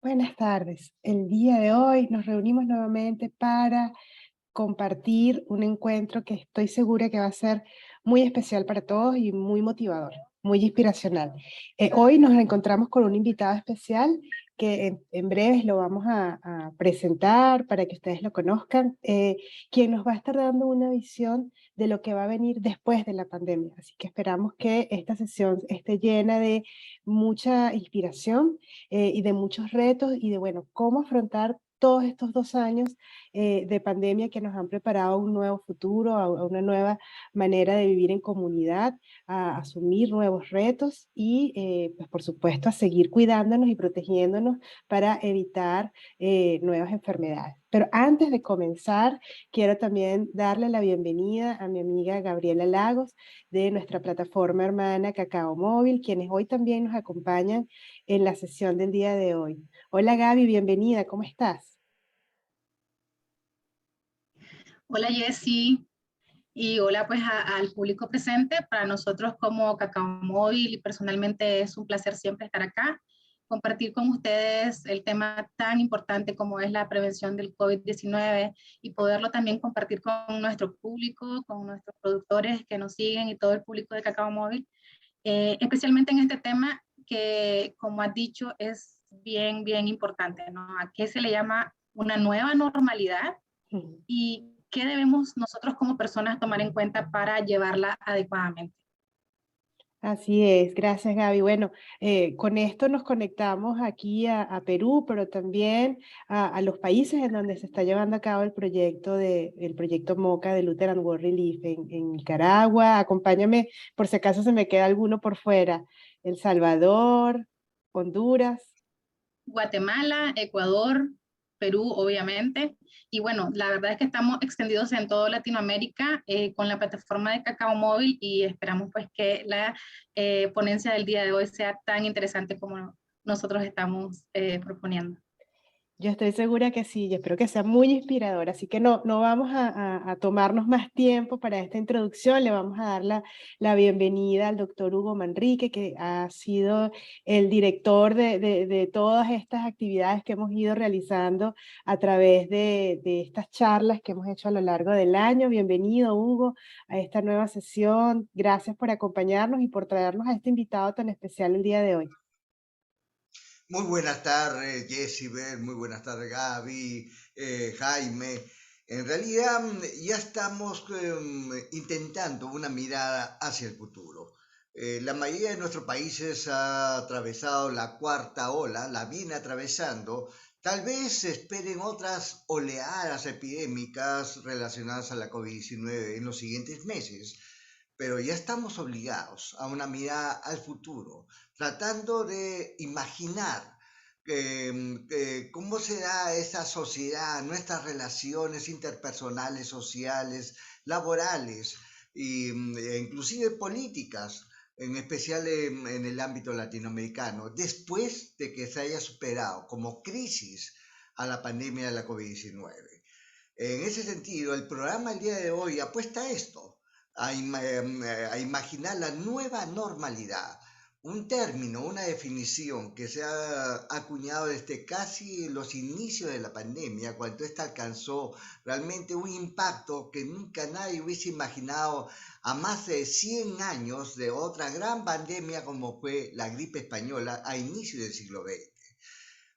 Buenas tardes. El día de hoy nos reunimos nuevamente para compartir un encuentro que estoy segura que va a ser muy especial para todos y muy motivador, muy inspiracional. Hoy nos encontramos con un invitado especial que en breves lo vamos a presentar para que ustedes lo conozcan, quien nos va a estar dando una visión de lo que va a venir después de la pandemia. Así que esperamos que esta sesión esté llena de mucha inspiración y de muchos retos y de, bueno, cómo afrontar todos estos 2 años de pandemia que nos han preparado a un nuevo futuro, a una nueva manera de vivir en comunidad, a asumir nuevos retos y, pues, por supuesto, a seguir cuidándonos y protegiéndonos para evitar nuevas enfermedades. Pero antes de comenzar, quiero también darle la bienvenida a mi amiga Gabriela Lagos de nuestra plataforma hermana Cacao Móvil, quienes hoy también nos acompañan en la sesión del día de hoy. Hola Gaby, bienvenida, ¿cómo estás? Hola Jessy y hola pues al público presente. Para nosotros como Cacao Móvil y personalmente es un placer siempre estar acá, compartir con ustedes el tema tan importante como es la prevención del COVID-19 y poderlo también compartir con nuestro público, con nuestros productores que nos siguen y todo el público de Cacao Móvil, especialmente en este tema que, como has dicho, es bien importante, ¿no? ¿A qué se le llama una nueva normalidad? ¿Y qué debemos nosotros como personas tomar en cuenta para llevarla adecuadamente? Así es, gracias Gaby. Bueno, con esto nos conectamos aquí a Perú, pero también a los países en donde se está llevando a cabo el proyecto MOCA de Lutheran World Relief en Nicaragua. Acompáñame por si acaso se me queda alguno por fuera. El Salvador, Honduras. Guatemala, Ecuador, Perú, obviamente. Y bueno, la verdad es que estamos extendidos en toda Latinoamérica con la plataforma de Cacao Móvil y esperamos pues que la ponencia del día de hoy sea tan interesante como nosotros estamos proponiendo. Yo estoy segura que sí, y espero que sea muy inspiradora, así que no vamos a tomarnos más tiempo para esta introducción, le vamos a dar la bienvenida al doctor Hugo Manrique, que ha sido el director de todas estas actividades que hemos ido realizando a través de estas charlas que hemos hecho a lo largo del año. Bienvenido, Hugo, a esta nueva sesión. Gracias por acompañarnos y por traernos a este invitado tan especial el día de hoy. Muy buenas tardes, Jessibel, muy buenas tardes, Gaby, Jaime. En realidad ya estamos intentando una mirada hacia el futuro. La mayoría de nuestros países ha atravesado la cuarta ola, la viene atravesando. Tal vez se esperen otras oleadas epidémicas relacionadas a la COVID-19 en los siguientes meses, pero ya estamos obligados a una mirada al futuro, tratando de imaginar cómo será esa sociedad, nuestras relaciones interpersonales, sociales, laborales e inclusive políticas, en especial en el ámbito latinoamericano, después de que se haya superado como crisis a la pandemia de la COVID-19. En ese sentido, el programa el día de hoy apuesta a esto, a imaginar la nueva normalidad, un término, una definición que se ha acuñado desde casi los inicios de la pandemia, cuando esta alcanzó realmente un impacto que nunca nadie hubiese imaginado a más de 100 años de otra gran pandemia como fue la gripe española a inicios del siglo XX.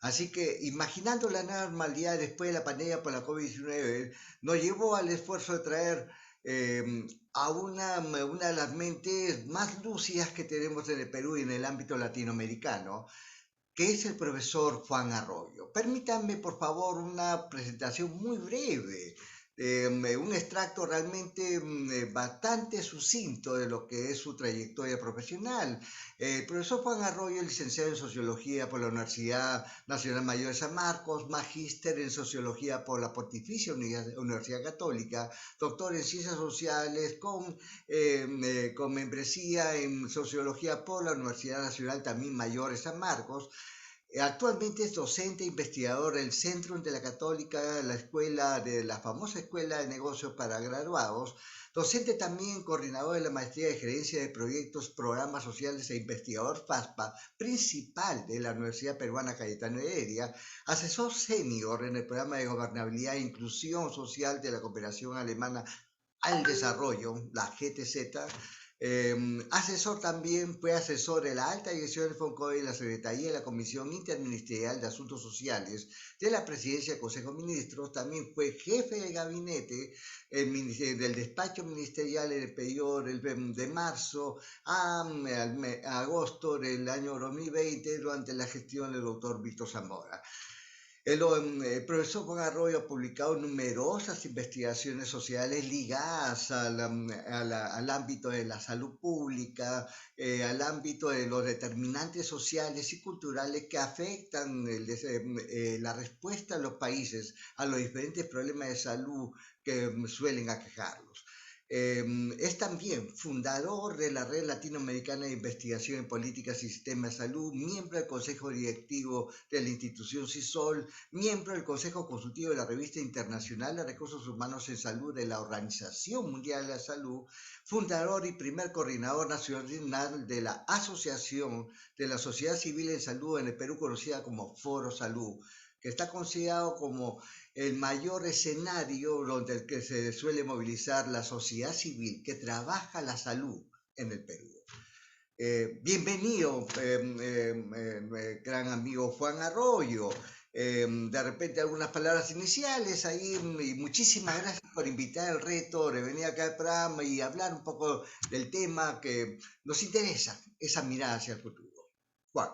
Así que imaginando la normalidad después de la pandemia por la COVID-19, nos llevó al esfuerzo de traer a una de las mentes más lúcidas que tenemos en el Perú y en el ámbito latinoamericano, que es el profesor Juan Arroyo. Permítanme, por favor, una presentación muy breve, un extracto realmente bastante sucinto de lo que es su trayectoria profesional. El profesor Juan Arroyo, licenciado en Sociología por la Universidad Nacional Mayor de San Marcos, magíster en Sociología por la Pontificia Universidad Católica, doctor en Ciencias Sociales con membresía en Sociología por la Universidad Nacional también Mayor de San Marcos, Actualmente es docente e investigador del Centro de la Católica, la famosa Escuela de Negocios para Graduados, docente también, coordinador de la Maestría de Gerencia de Proyectos, Programas Sociales e investigador FASPA, principal de la Universidad Peruana Cayetano Heredia, asesor senior en el programa de Gobernabilidad e Inclusión Social de la Cooperación Alemana al Desarrollo, la GTZ. Asesor también, fue asesor de la alta dirección del FONCOE y la Secretaría de la Comisión Interministerial de Asuntos Sociales de la Presidencia del Consejo de Ministros. También fue jefe de gabinete del despacho ministerial en el periodo de marzo a agosto del año 2020 durante la gestión del doctor Víctor Zamora. El profesor Juan Arroyo ha publicado numerosas investigaciones sociales ligadas al ámbito de la salud pública, al ámbito de los determinantes sociales y culturales que afectan la respuesta de los países a los diferentes problemas de salud que suelen aquejarlos. Es también fundador de la Red Latinoamericana de Investigación en Políticas y Sistemas de Salud, miembro del Consejo Directivo de la institución CISOL, miembro del Consejo Consultivo de la Revista Internacional de Recursos Humanos en Salud de la Organización Mundial de la Salud, fundador y primer coordinador nacional de la Asociación de la Sociedad Civil en Salud en el Perú, conocida como Foro Salud, que está considerado como el mayor escenario donde el que se suele movilizar la sociedad civil que trabaja la salud en el Perú. Bienvenido, gran amigo Juan Arroyo. De repente algunas palabras iniciales ahí, y muchísimas gracias por invitar el reto de venir acá al programa y hablar un poco del tema que nos interesa, esa mirada hacia el futuro. Juan.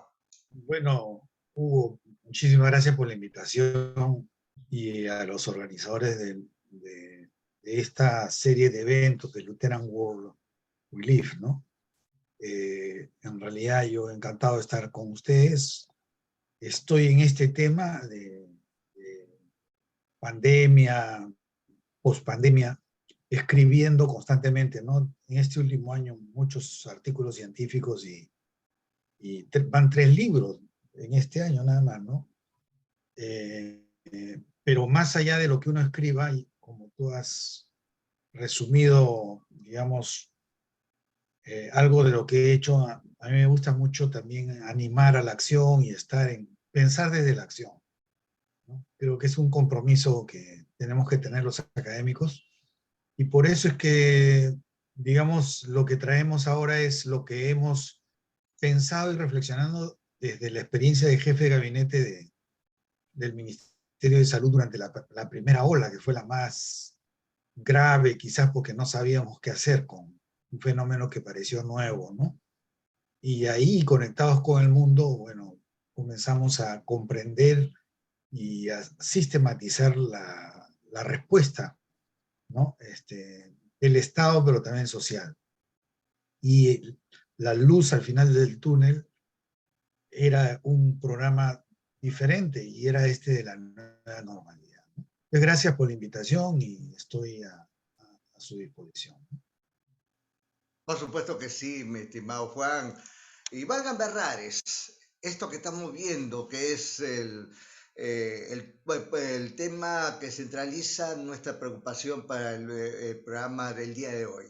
Bueno, Hugo, muchísimas gracias por la invitación y a los organizadores de esta serie de eventos de Lutheran World We Live, ¿no? En realidad yo encantado de estar con ustedes. Estoy en este tema de pandemia, pospandemia, escribiendo constantemente, ¿no? En este último año muchos artículos científicos y van 3 libros en este año nada más, ¿no? Pero más allá de lo que uno escriba, y como tú has resumido, digamos, algo de lo que he hecho, a mí me gusta mucho también animar a la acción y pensar desde la acción, ¿no? Creo que es un compromiso que tenemos que tener los académicos, y por eso es que, digamos, lo que traemos ahora es lo que hemos pensado y reflexionando desde la experiencia de jefe de gabinete del Ministerio de Salud durante la primera ola, que fue la más grave, quizás porque no sabíamos qué hacer con un fenómeno que pareció nuevo, ¿no? Y ahí, conectados con el mundo, bueno, comenzamos a comprender y a sistematizar la respuesta, ¿no? El Estado, pero también social. Y la luz al final del túnel era un programa diferente, y era de la nueva normalidad, ¿no? Gracias por la invitación y estoy a su disposición. Por supuesto que sí, mi estimado Juan. Y valgan verdades, esto que estamos viendo, que es el tema que centraliza nuestra preocupación para el programa del día de hoy.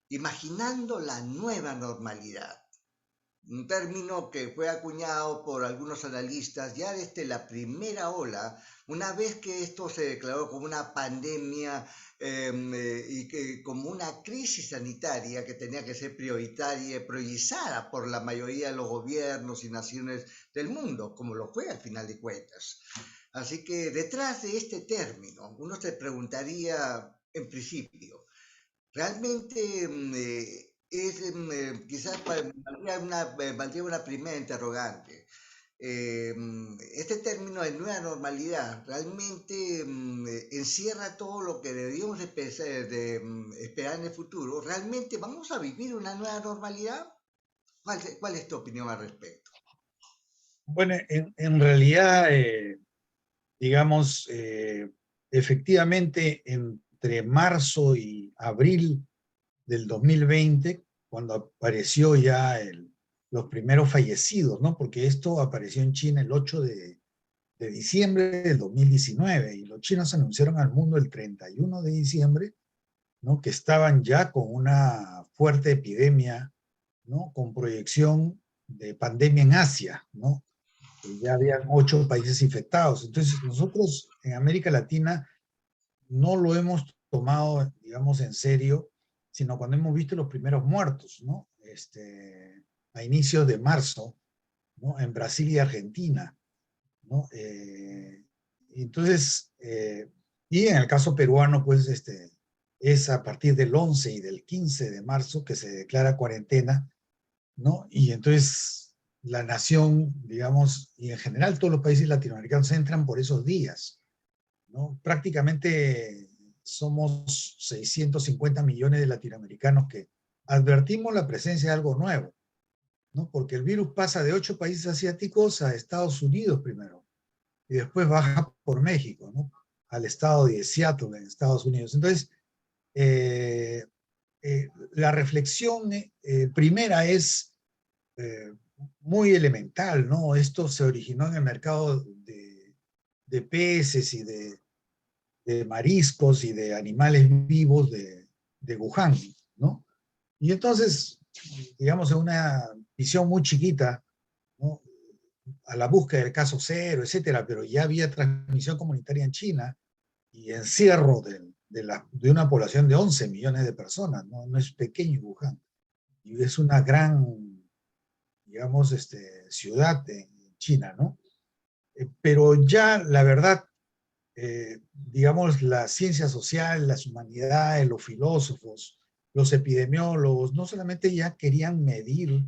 Imaginando la nueva normalidad, un término que fue acuñado por algunos analistas ya desde la primera ola, una vez que esto se declaró como una pandemia y que como una crisis sanitaria que tenía que ser prioritaria y priorizada por la mayoría de los gobiernos y naciones del mundo, como lo fue al final de cuentas. Así que detrás de este término, uno se preguntaría en principio, ¿realmente quizás valdría una primera interrogante? Este término de nueva normalidad realmente encierra todo lo que deberíamos esperar en el futuro. ¿Realmente vamos a vivir una nueva normalidad? ¿Cuál es tu opinión al respecto? Bueno, en realidad, digamos, efectivamente, entre marzo y abril del 2020, cuando apareció ya los primeros fallecidos, ¿no? Porque esto apareció en China el 8 de diciembre del 2019, y los chinos anunciaron al mundo el 31 de diciembre, ¿no? Que estaban ya con una fuerte epidemia, ¿no? Con proyección de pandemia en Asia, ¿no? Que ya habían 8 países infectados. Entonces, nosotros en América Latina no lo hemos tomado, digamos, en serio, sino cuando hemos visto los primeros muertos, ¿no? A inicios de marzo, ¿no? En Brasil y Argentina, ¿no? Entonces, y en el caso peruano, pues, es a partir del 11 y del 15 de marzo que se declara cuarentena, ¿no? Y entonces la nación, digamos, y en general todos los países latinoamericanos entran por esos días, ¿no? Prácticamente somos 650 millones de latinoamericanos que advertimos la presencia de algo nuevo, ¿no? Porque el virus pasa de 8 países asiáticos a Estados Unidos primero, y después baja por México, ¿no? Al estado de Seattle, en Estados Unidos. Entonces, la reflexión primera es muy elemental, ¿no? Esto se originó en el mercado de peces y de mariscos y de animales vivos de Wuhan, ¿no? Y entonces, digamos, en una visión muy chiquita, ¿no? A la búsqueda del caso cero, etcétera, pero ya había transmisión comunitaria en China y encierro de una población de 11 millones de personas, ¿no? No es pequeño Wuhan, y es una gran, digamos, ciudad en China, ¿no? Pero ya, la verdad, digamos, la ciencia social, las humanidades, los filósofos, los epidemiólogos, no solamente ya querían medir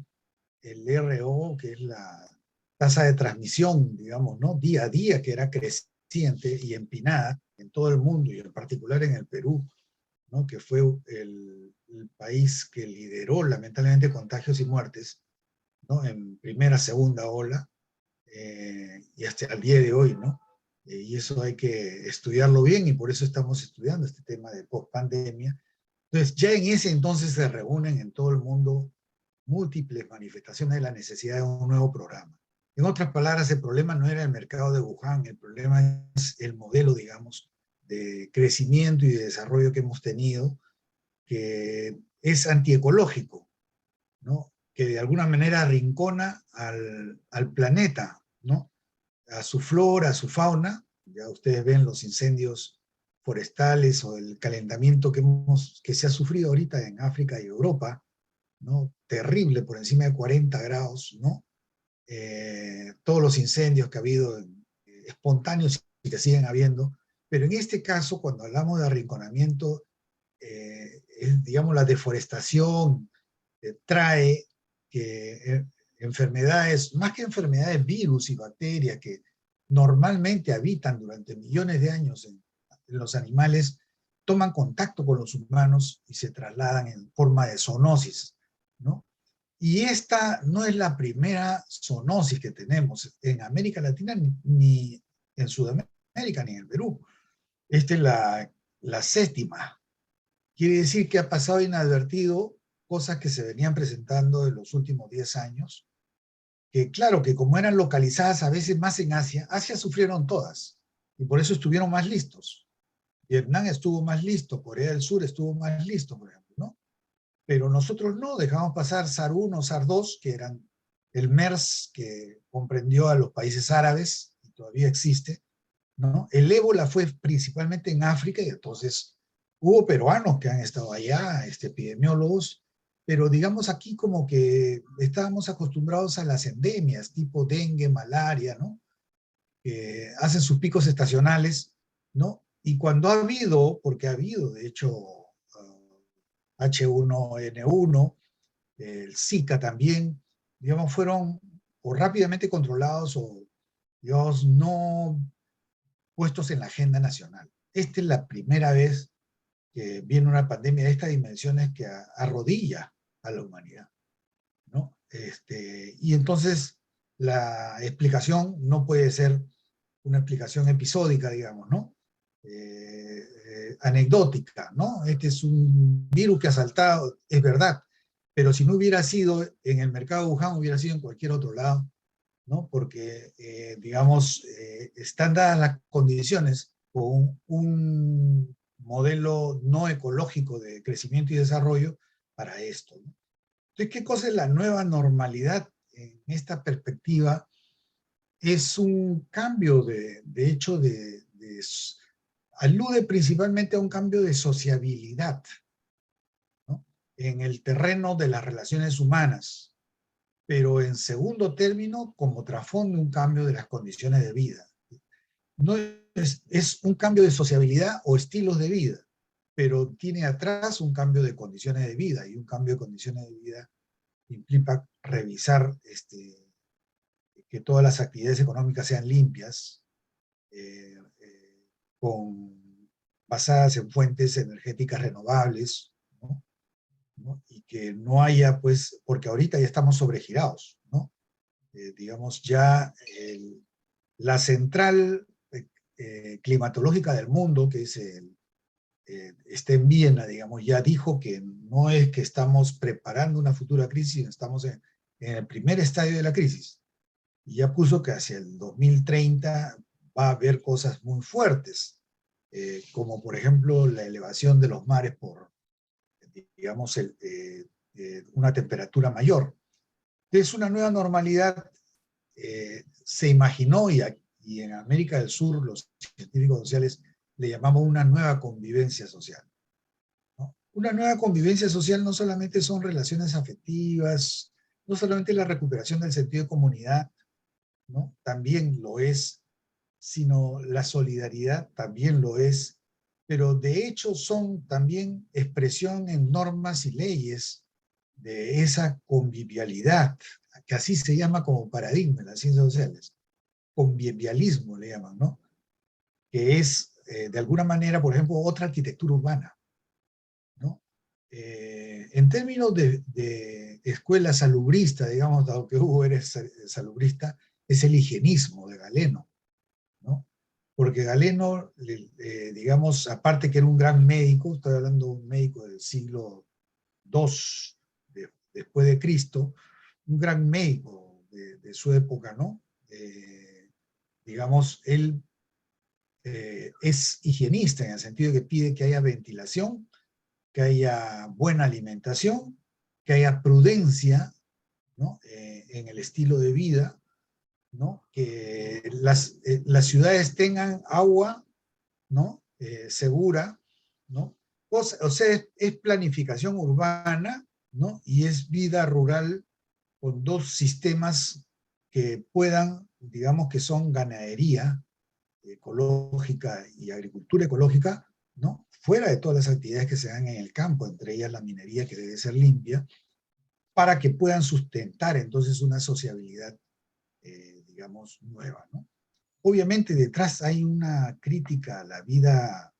el RO, que es la tasa de transmisión, digamos, ¿no? Día a día, que era creciente y empinada en todo el mundo, y en particular en el Perú, ¿no? Que fue el país que lideró lamentablemente contagios y muertes, ¿no? En primera, segunda ola, y hasta el día de hoy, ¿no? Y eso hay que estudiarlo bien, y por eso estamos estudiando este tema de post-pandemia. Entonces, ya en ese entonces se reúnen en todo el mundo múltiples manifestaciones de la necesidad de un nuevo programa. En otras palabras, el problema no era el mercado de Wuhan, el problema es el modelo, digamos, de crecimiento y de desarrollo que hemos tenido, que es antiecológico, ¿no? Que de alguna manera arrincona al planeta, ¿no? A su flora, a su fauna. Ya ustedes ven los incendios forestales o el calentamiento que se ha sufrido ahorita en África y Europa, ¿no? Terrible, por encima de 40 grados, ¿no? Todos los incendios que ha habido, espontáneos y que siguen habiendo, pero en este caso, cuando hablamos de arrinconamiento, es, digamos, la deforestación trae que enfermedades, más que enfermedades, virus y bacterias que normalmente habitan durante millones de años en los animales, toman contacto con los humanos y se trasladan en forma de zoonosis, ¿no? Y esta no es la primera zoonosis que tenemos en América Latina, ni en Sudamérica, ni en el Perú. Esta es la séptima. Quiere decir que ha pasado inadvertido cosas que se venían presentando en los últimos 10 años, que claro, que como eran localizadas a veces más en Asia sufrieron todas, y por eso estuvieron más listos. Vietnam estuvo más listo, Corea del Sur estuvo más listo, por ejemplo, ¿no? Pero nosotros no, dejamos pasar SARS-1, SARS-2, que eran el MERS, que comprendió a los países árabes, y todavía existe, ¿no? El ébola fue principalmente en África, y entonces hubo peruanos que han estado allá, epidemiólogos, pero digamos aquí como que estábamos acostumbrados a las endemias, tipo dengue, malaria, ¿no? Que hacen sus picos estacionales, ¿no? Y cuando ha habido, porque ha habido, de hecho, H1N1, el Zika también, digamos, fueron o rápidamente controlados o, digamos, no puestos en la agenda nacional. Esta es la primera vez que viene una pandemia de estas dimensiones que arrodilla a la humanidad, ¿no? Y entonces la explicación no puede ser una explicación episódica, digamos, ¿no? Anecdótica, ¿no? Este es un virus que ha saltado, es verdad, pero si no hubiera sido en el mercado de Wuhan, hubiera sido en cualquier otro lado, ¿no? Porque, digamos, están dadas las condiciones con un modelo no ecológico de crecimiento y desarrollo para esto, ¿no? Entonces, ¿qué cosa es la nueva normalidad en esta perspectiva? Es un cambio de hecho, alude principalmente a un cambio de sociabilidad, ¿no? En el terreno de las relaciones humanas, pero en segundo término, como trasfondo, un cambio de las condiciones de vida. No es un cambio de sociabilidad o estilos de vida, pero tiene atrás un cambio de condiciones de vida, y un cambio de condiciones de vida implica revisar que todas las actividades económicas sean limpias, eh, eh, basadas en fuentes energéticas renovables, ¿no? ¿No? Y que no haya, pues, porque ahorita ya estamos sobregirados, ¿no? Digamos, ya la central climatológica del mundo, que es está en Viena, digamos, ya dijo que no es que estamos preparando una futura crisis, sino estamos en el primer estadio de la crisis. Y ya puso que hacia el 2030 va a haber cosas muy fuertes, como por ejemplo la elevación de los mares por, digamos, una temperatura mayor. Es una nueva normalidad, se imaginó, y en América del Sur los científicos sociales le llamamos una nueva convivencia social, ¿no? Una nueva convivencia social no solamente son relaciones afectivas, no solamente la recuperación del sentido de comunidad, ¿no? También lo es, sino la solidaridad también lo es, pero de hecho son también expresión en normas y leyes de esa convivialidad, que así se llama como paradigma en las ciencias sociales. Convivialismo le llaman, ¿no? Que es, de alguna manera, por ejemplo, otra arquitectura urbana, ¿no? En términos de escuela salubrista, digamos, dado que Hugo eres salubrista, es el higienismo de Galeno, ¿no? Porque Galeno, digamos, aparte que era un gran médico, estoy hablando de un médico del siglo II después de Cristo, un gran médico de su época, ¿no? Digamos, él es higienista en el sentido de que pide que haya ventilación, que haya buena alimentación, que haya prudencia, ¿no? En el estilo de vida, ¿no? Que las ciudades tengan agua, ¿no? Segura, ¿no? O sea, es planificación urbana, ¿no? Y es vida rural con dos sistemas que puedan, digamos que son ganadería ecológica y agricultura ecológica, ¿no? Fuera de todas las actividades que se dan en el campo, entre ellas la minería, que debe ser limpia, para que puedan sustentar entonces una sociabilidad, digamos, nueva, ¿no? Obviamente detrás hay una crítica a la vida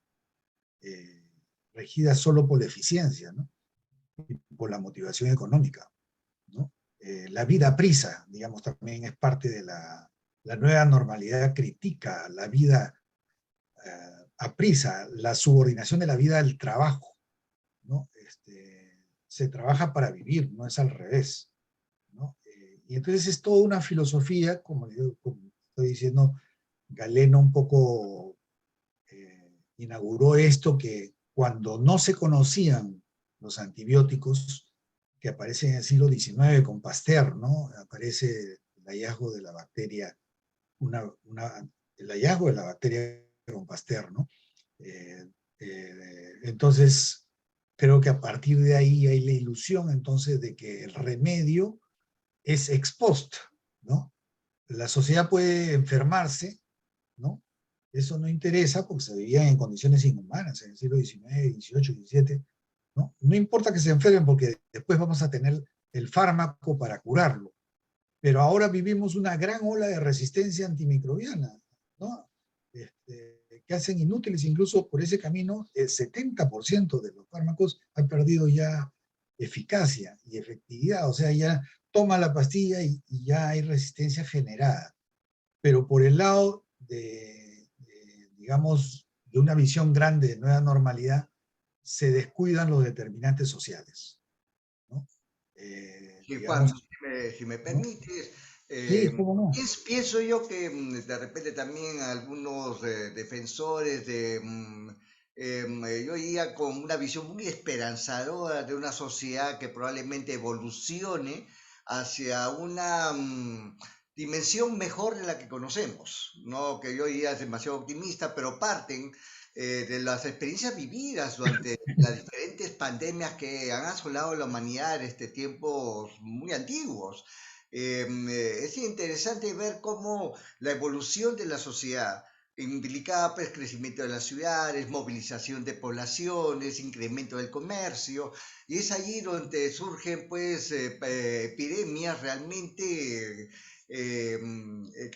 regida solo por la eficiencia, ¿no? Y por la motivación económica, ¿no? La vida a prisa, digamos, también es parte de la nueva normalidad, critica la vida a prisa, la subordinación de la vida al trabajo, ¿no? Se trabaja para vivir, no es al revés, ¿no? Y entonces es toda una filosofía, como estoy diciendo, Galeno un poco inauguró esto, que cuando no se conocían los antibióticos, que aparecen en el siglo XIX con Pasteur, ¿no? Aparece el hallazgo de la bacteria, el hallazgo de la bacteria con Pasteur, ¿no? Entonces, creo que a partir de ahí hay la ilusión entonces de que el remedio es ex post, ¿no? La sociedad puede enfermarse, ¿no? Eso no interesa porque se vivían en condiciones inhumanas en el siglo XIX, XVIII, XVII, ¿no? No importa que se enfermen porque después vamos a tener el fármaco para curarlo. Pero ahora vivimos una gran ola de resistencia antimicrobiana, ¿no? Que hacen inútiles incluso por ese camino. El 70% de los fármacos han perdido ya eficacia y efectividad, o sea, ya toma la pastilla y ya hay resistencia generada. Pero por el lado digamos, de una visión grande de nueva normalidad, se descuidan los determinantes sociales, ¿no? Sí, Juan, digamos, si me ¿no? permites, Sí, cómo no. pienso yo que de repente también algunos defensores de, yo iría con una visión muy esperanzadora de una sociedad que probablemente evolucione hacia una dimensión mejor de la que conocemos. No que yo diría es demasiado optimista, pero parten de las experiencias vividas durante las diferentes pandemias que han asolado la humanidad en tiempos muy antiguos. Es interesante ver cómo la evolución de la sociedad implicaba pues, crecimiento de las ciudades, movilización de poblaciones, incremento del comercio, y es allí donde surgen pues epidemias realmente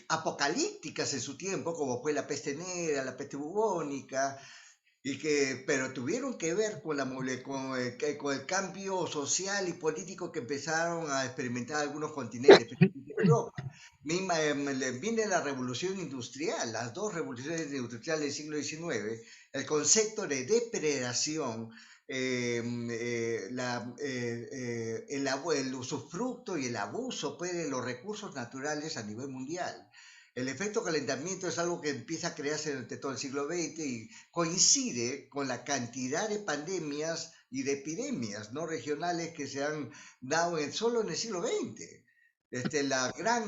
apocalípticas en su tiempo, como fue la peste negra, la peste bubónica, pero tuvieron que ver con, con el cambio social y político que empezaron a experimentar algunos continentes, especialmente Europa. Viene la revolución industrial, las dos revoluciones industriales del siglo XIX, el concepto de depredación, el usufructo y el abuso pues, de los recursos naturales a nivel mundial. El efecto calentamiento es algo que empieza a crearse durante todo el siglo XX y coincide con la cantidad de pandemias y de epidemias no regionales que se han dado solo en el siglo XX. La gran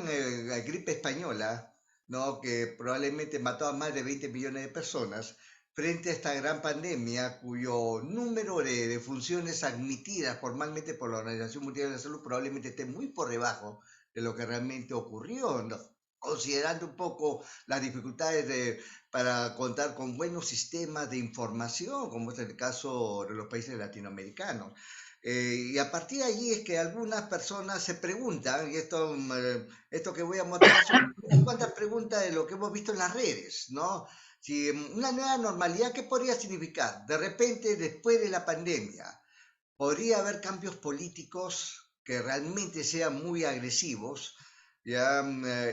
gripe española, ¿no? Que probablemente mató a más de 20 millones de personas, frente a esta gran pandemia cuyo número de funciones admitidas formalmente por la Organización Mundial de la Salud probablemente esté muy por debajo de lo que realmente ocurrió, ¿no? Considerando un poco las dificultades para contar con buenos sistemas de información, como es el caso de los países latinoamericanos. Y a partir de allí es que algunas personas se preguntan, y esto que voy a mostrar son unas cuantas preguntas de lo que hemos visto en las redes, ¿no? Si una nueva normalidad, ¿qué podría significar? De repente, después de la pandemia, ¿podría haber cambios políticos que realmente sean muy agresivos? Ya,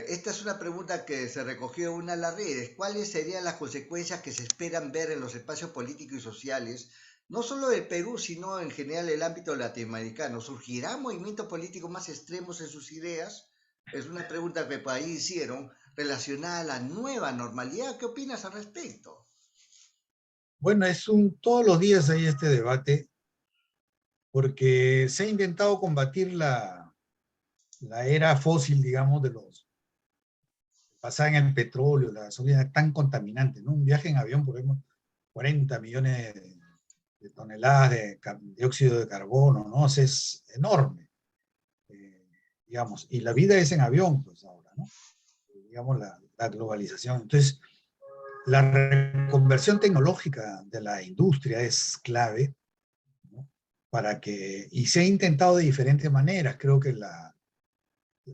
esta es una pregunta que se recogió en una de las redes. ¿Cuáles serían las consecuencias que se esperan ver en los espacios políticos y sociales, no solo del Perú, sino en general el ámbito latinoamericano? ¿Surgirán movimientos políticos más extremos en sus ideas? Es una pregunta que por ahí hicieron relacionada a la nueva normalidad. ¿Qué opinas al respecto? Bueno, todos los días hay este debate porque se ha intentado combatir la era fósil, digamos, basada en el petróleo, la gasolina tan contaminante, ¿no? Un viaje en avión, por ejemplo, 40 millones de toneladas de dióxido de carbono, ¿no? O sea, es enorme, eh, digamos, y la vida es en avión, pues ahora, ¿no? Digamos, la globalización. Entonces, la reconversión tecnológica de la industria es clave, ¿no? Y se ha intentado de diferentes maneras. Creo que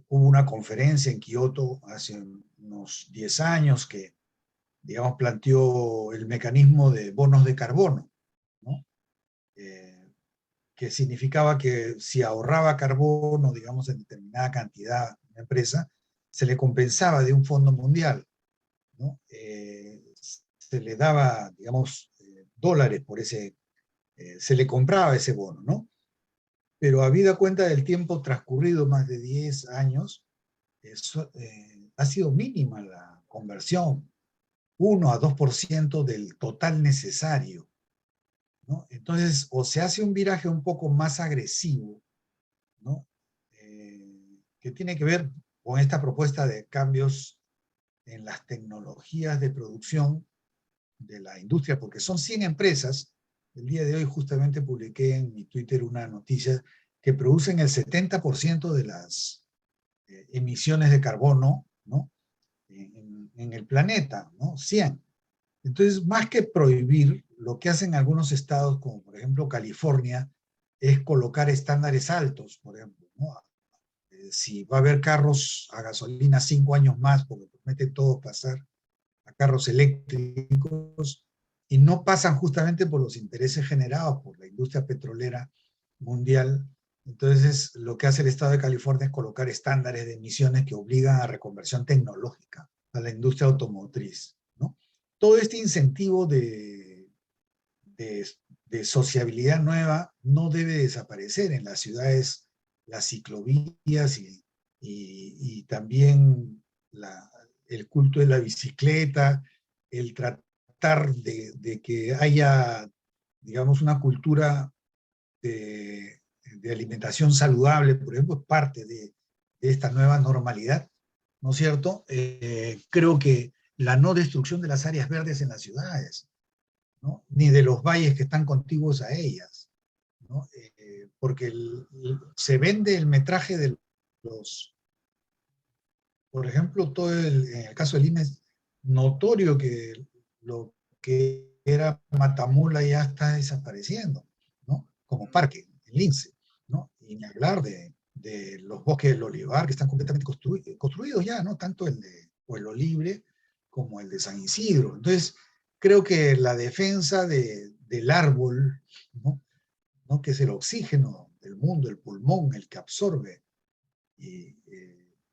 hubo una conferencia en Kioto hace unos 10 años que, digamos, planteó el mecanismo de bonos de carbono, ¿no? Que significaba que si ahorraba carbono, digamos, en determinada cantidad a una empresa, se le compensaba de un fondo mundial, ¿no? Se le daba, digamos, dólares por se le compraba ese bono, ¿no? Pero habida cuenta del tiempo transcurrido, más de 10 años, ha sido mínima la conversión, 1 a 2% del total necesario, ¿no? Entonces, o se hace un viraje un poco más agresivo, ¿no? Que tiene que ver con esta propuesta de cambios en las tecnologías de producción de la industria, porque son 100 empresas. El día de hoy justamente publiqué en mi Twitter una noticia que producen el 70% de las emisiones de carbono, ¿no? En el planeta, ¿no? 100. Entonces, más que prohibir, lo que hacen algunos estados, como por ejemplo California, es colocar estándares altos, por ejemplo, ¿no? Si va a haber carros a gasolina 5 años más, porque promete todo pasar a carros eléctricos, y no pasan justamente por los intereses generados por la industria petrolera mundial. Entonces, lo que hace el Estado de California es colocar estándares de emisiones que obligan a reconversión tecnológica a la industria automotriz, ¿no? Todo este incentivo de sociabilidad nueva no debe desaparecer en las ciudades las ciclovías y también el culto de la bicicleta, el tratar de que haya, digamos, una cultura de alimentación saludable, por ejemplo, es parte de esta nueva normalidad, ¿no es cierto? Creo que la no destrucción de las áreas verdes en las ciudades, ¿no? Ni de los valles que están contiguos a ellas, ¿no? Porque se vende el metraje de los, por ejemplo, en el caso del INE es notorio que lo que era Matamula ya está desapareciendo, ¿no? Como parque, el lince, ¿no? Y ni hablar de los bosques del olivar que están completamente construidos ya, ¿no? Tanto el de Pueblo Libre como el de San Isidro. Entonces, creo que la defensa del árbol, ¿no? ¿No? Que es el oxígeno del mundo, el pulmón, el que absorbe y,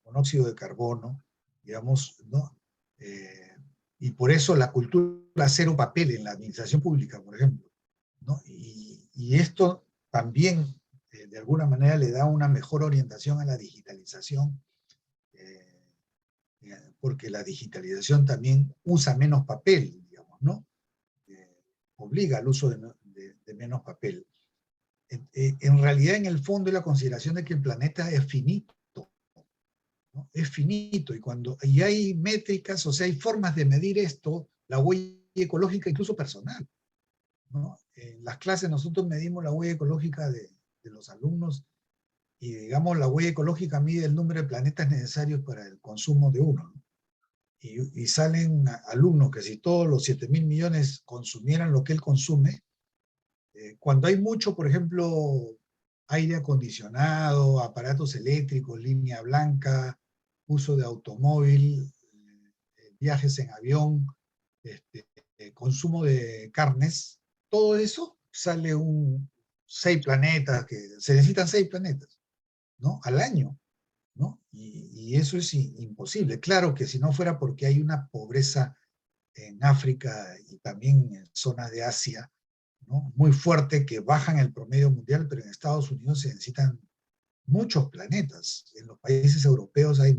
monóxido de carbono, digamos, ¿no? Y por eso la cultura cero papel en la administración pública, por ejemplo, ¿no? Y esto también, de alguna manera, le da una mejor orientación a la digitalización, porque la digitalización también usa menos papel, digamos, ¿no? Obliga al uso de menos papel. En realidad, en el fondo, es la consideración de que el planeta es finito, ¿no? Es finito, y hay métricas, o sea, hay formas de medir esto, la huella ecológica incluso personal, ¿no? En las clases nosotros medimos la huella ecológica de los alumnos, y digamos la huella ecológica mide el número de planetas necesarios para el consumo de uno, ¿no? Y salen alumnos que si todos los 7.000 millones consumieran lo que él consume, cuando hay mucho, por ejemplo, aire acondicionado, aparatos eléctricos, línea blanca, uso de automóvil, viajes en avión, consumo de carnes, todo eso sale 6 planetas, que se necesitan 6 planetas, ¿no? Al año, ¿no? Y eso es imposible. Claro que si no fuera porque hay una pobreza en África y también en zonas de Asia, ¿no? Muy fuerte, que bajan el promedio mundial, pero en Estados Unidos se necesitan muchos planetas. En los países europeos hay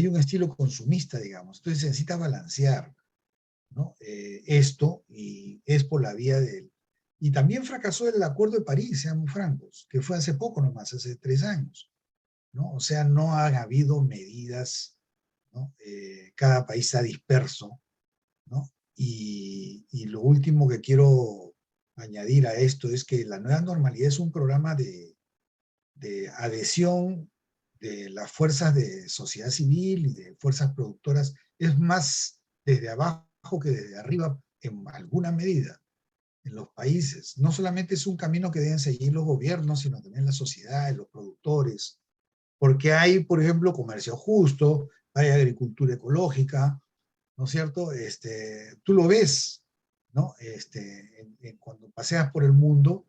un estilo consumista, digamos. Entonces se necesita balancear, ¿no? Esto, y es por la vía del... Y también fracasó el Acuerdo de París, seamos francos, que fue hace poco nomás, hace 3 años, ¿no? O sea, no han habido medidas, ¿no? Cada país está disperso, ¿no? Y lo último que quiero añadir a esto es que la nueva normalidad es un programa de adhesión de las fuerzas de sociedad civil y de fuerzas productoras. Es más desde abajo que desde arriba en alguna medida en los países. No solamente es un camino que deben seguir los gobiernos, sino también la sociedad, los productores, porque hay, por ejemplo, comercio justo, hay agricultura ecológica, ¿no es cierto? Tú lo ves, ¿no? Cuando paseas por el mundo,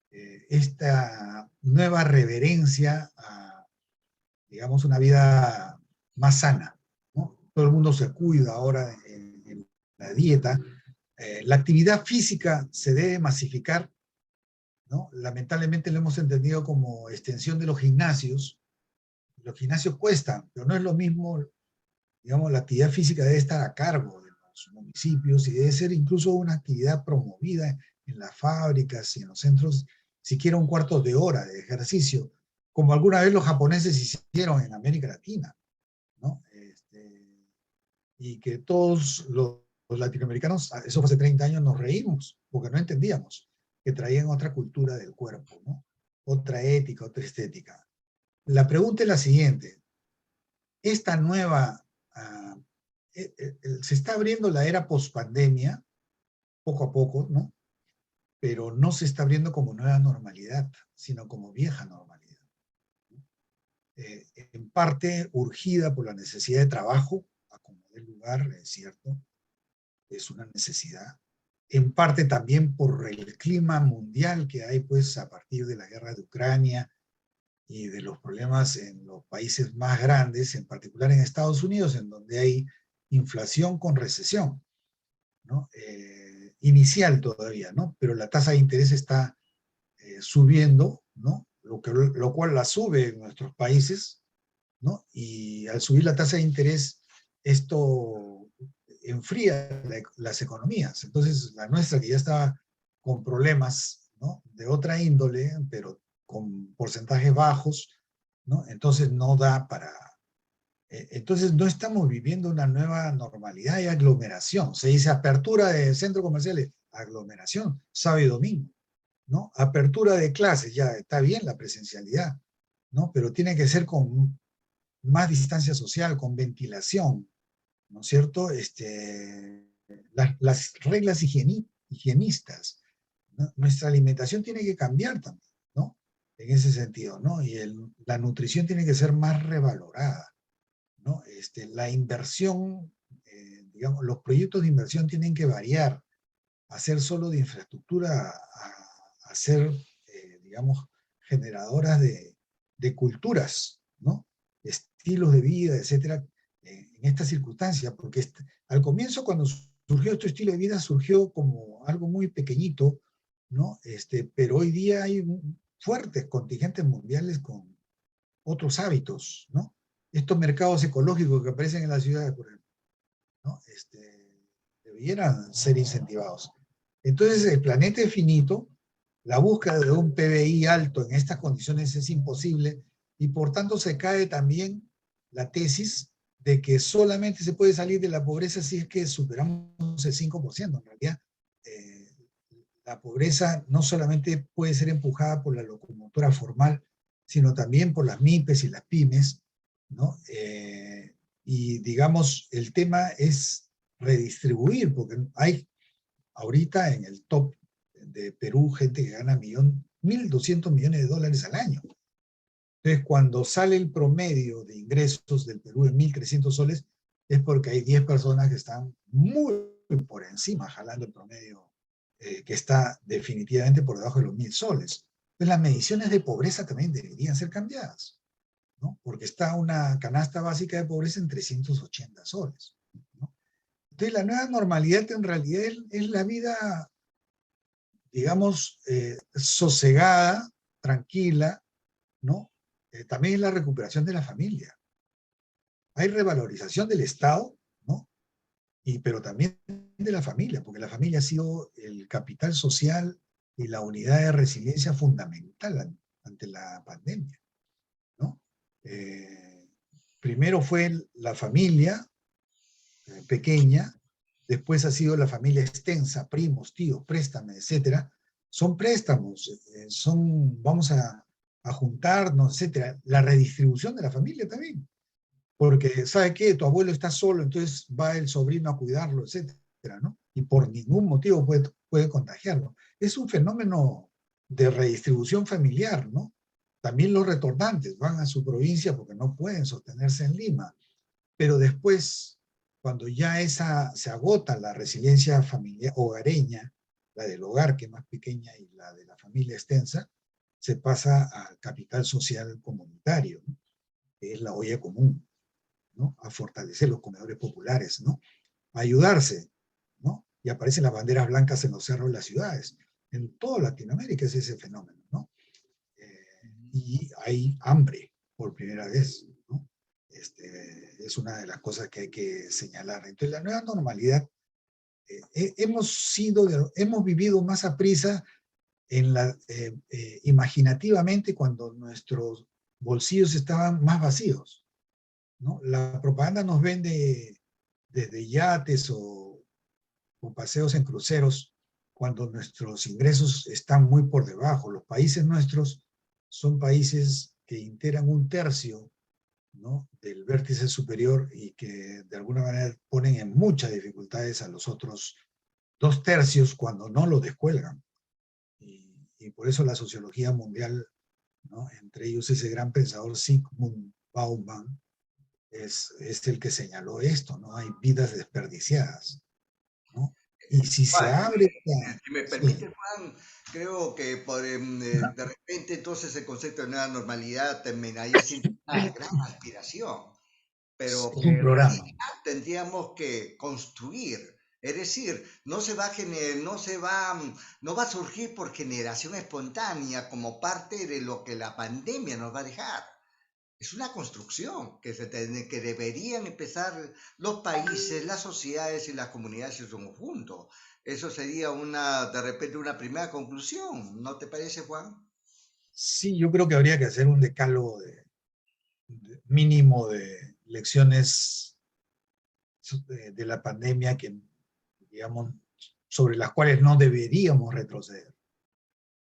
esta nueva reverencia a, digamos, una vida más sana, ¿no? Todo el mundo se cuida ahora en la dieta. La actividad física se debe masificar, ¿no? Lamentablemente lo hemos entendido como extensión de los gimnasios. Los gimnasios cuestan, pero no es lo mismo. Digamos, la actividad física debe estar a cargo de los municipios y debe ser incluso una actividad promovida en las fábricas y en los centros, siquiera un cuarto de hora de ejercicio, como alguna vez los japoneses hicieron en América Latina, ¿no? Y que todos los latinoamericanos, eso fue hace 30 años, nos reímos, porque no entendíamos que traían otra cultura del cuerpo, ¿no? Otra ética, otra estética. La pregunta es la siguiente: esta nueva... se está abriendo la era post-pandemia, poco a poco, ¿no? Pero no se está abriendo como nueva normalidad, sino como vieja normalidad. En parte urgida por la necesidad de trabajo, a como dé lugar, es cierto, es una necesidad. En parte también por el clima mundial que hay, pues, a partir de la guerra de Ucrania y de los problemas en los países más grandes, en particular en Estados Unidos, en donde hay inflación con recesión, ¿no? Inicial todavía, ¿no? Pero la tasa de interés está subiendo, ¿no? lo cual la sube en nuestros países, ¿no? Y al subir la tasa de interés, esto enfría las economías. Entonces, la nuestra, que ya estaba con problemas, ¿no?, de otra índole, pero con porcentajes bajos, ¿no? Entonces no da para... Entonces no estamos viviendo una nueva normalidad y aglomeración. Se dice apertura de centros comerciales, aglomeración, sábado y domingo, ¿no? Apertura de clases, ya está bien la presencialidad, ¿no? Pero tiene que ser con más distancia social, con ventilación, ¿no es cierto? Las reglas higienistas, ¿no? Nuestra alimentación tiene que cambiar también, ¿no? En ese sentido, ¿no? Y la nutrición tiene que ser más revalorada, ¿no? La inversión, digamos, los proyectos de inversión tienen que variar, a ser solo de infraestructura, a ser, digamos, generadoras de culturas, ¿no? Estilos de vida, etcétera, en estas circunstancias, porque al comienzo, cuando surgió este estilo de vida, surgió como algo muy pequeñito, ¿no? Pero hoy día hay fuertes contingentes mundiales con otros hábitos, ¿no? Estos mercados ecológicos que aparecen en las ciudades, por ejemplo, ¿no? Debieran ser incentivados. Entonces, el planeta es finito, la búsqueda de un PBI alto en estas condiciones es imposible, y por tanto se cae también la tesis de que solamente se puede salir de la pobreza si es que superamos el 5%. En realidad, la pobreza no solamente puede ser empujada por la locomotora formal, sino también por las MIPES y las pymes, ¿no? Y digamos, el tema es redistribuir, porque hay ahorita en el top de Perú gente que gana 1.200 millones de dólares al año. Entonces, cuando sale el promedio de ingresos del Perú en 1.300 soles, es porque hay 10 personas que están muy por encima, jalando el promedio, que está definitivamente por debajo de los 1.000 soles. Entonces, las mediciones de pobreza también deberían ser cambiadas, ¿no? Porque está una canasta básica de pobreza en 380 soles, ¿no? Entonces, la nueva normalidad en realidad es la vida, digamos, sosegada, tranquila, ¿no? También es la recuperación de la familia. Hay revalorización del Estado, ¿no? Pero también de la familia, porque la familia ha sido el capital social y la unidad de resiliencia fundamental ante la pandemia, ¿no? Primero fue la familia pequeña, después ha sido la familia extensa, primos, tíos, préstame, etcétera. Son préstamos, vamos a juntarnos, etcétera. La redistribución de la familia también, porque ¿sabe qué? Tu abuelo está solo, entonces va el sobrino a cuidarlo, etcétera, ¿no? Y por ningún motivo puede contagiarlo. Es un fenómeno de redistribución familiar, ¿no? También los retornantes van a su provincia porque no pueden sostenerse en Lima, pero después, cuando ya se agota la resiliencia familiar hogareña, la del hogar, que es más pequeña, y la de la familia extensa, se pasa al capital social comunitario, ¿no? Que es la olla común, ¿no? A fortalecer los comedores populares, ¿no? A ayudarse, ¿no? Y aparecen las banderas blancas en los cerros de las ciudades. En toda Latinoamérica es ese fenómeno, ¿no? Y hay hambre por primera vez, ¿no? Es una de las cosas que hay que señalar. Entonces, la nueva normalidad, hemos vivido más a prisa imaginativamente cuando nuestros bolsillos estaban más vacíos, ¿no? La propaganda nos vende desde yates o paseos en cruceros cuando nuestros ingresos están muy por debajo. Los países nuestros son países que integran 1/3, ¿no?, del vértice superior, y que de alguna manera ponen en muchas dificultades a los otros 2/3 cuando no lo descuelgan. Y por eso la sociología mundial, ¿no?, entre ellos ese gran pensador Zygmunt Bauman, es el que señaló esto, ¿no? Hay vidas desperdiciadas, ¿no? Y si se Juan, abre... si me Sí, permite, Juan, creo que de repente entonces el concepto de nueva normalidad terminaría siendo una gran aspiración, pero es que un en programa. realidad tendríamos que construir Es decir, no va a surgir por generación espontánea como parte de lo que la pandemia nos va a dejar. Es una construcción que deberían empezar los países, las sociedades y las comunidades en su conjunto. Eso sería de repente una primera conclusión, ¿no te parece, Juan? Sí, yo creo que habría que hacer un decálogo mínimo de lecciones de la pandemia que, digamos, sobre las cuales no deberíamos retroceder.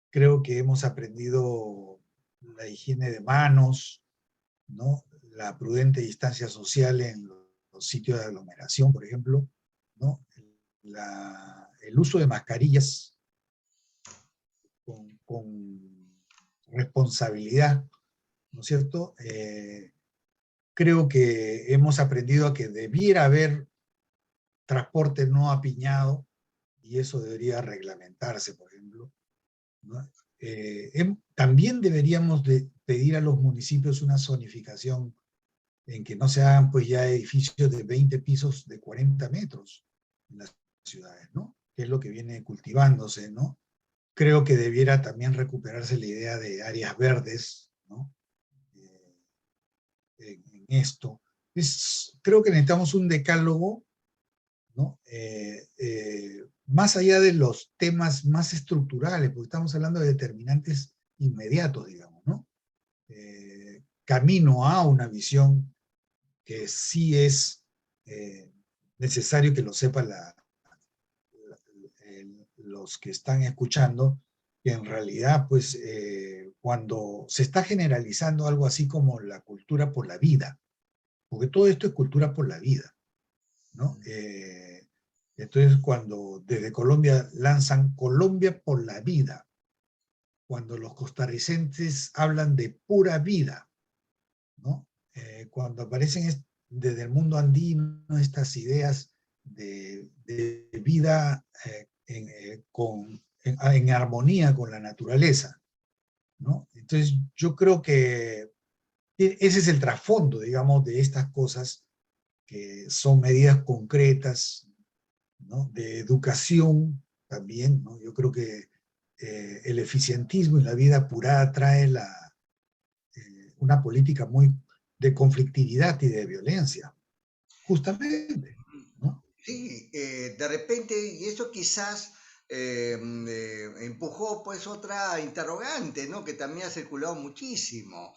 Creo que hemos aprendido la higiene de manos, ¿no? La prudente distancia social en los sitios de aglomeración, por ejemplo, ¿no? El uso de mascarillas con responsabilidad, ¿no es cierto? Creo que hemos aprendido a que debiera haber transporte no apiñado, y eso debería reglamentarse, por ejemplo, ¿no? También deberíamos pedir a los municipios una zonificación en que no se hagan pues ya edificios de 20 pisos de 40 metros en las ciudades, ¿no? Que es lo que viene cultivándose, ¿no? Creo que debiera también recuperarse la idea de áreas verdes, ¿no? En esto. Creo que necesitamos un decálogo, ¿no? Más allá de los temas más estructurales, porque estamos hablando de determinantes inmediatos, digamos, ¿no? Camino a una visión que sí es necesario que lo sepan los que están escuchando, que en realidad, pues, cuando se está generalizando algo así como la cultura por la vida, porque todo esto es cultura por la vida, ¿no? Entonces, cuando desde Colombia lanzan Colombia por la vida, cuando los costarricenses hablan de pura vida, ¿no? Cuando aparecen desde el mundo andino estas ideas de vida en armonía con la naturaleza, ¿no? Entonces yo creo que ese es el trasfondo, digamos, de estas cosas que son medidas concretas, ¿no? De educación también, ¿no? Yo creo que el eficientismo y la vida apurada trae una política muy de conflictividad y de violencia, justamente, ¿no? Sí, de repente, y eso quizás empujó pues otra interrogante, ¿no? Que también ha circulado muchísimo.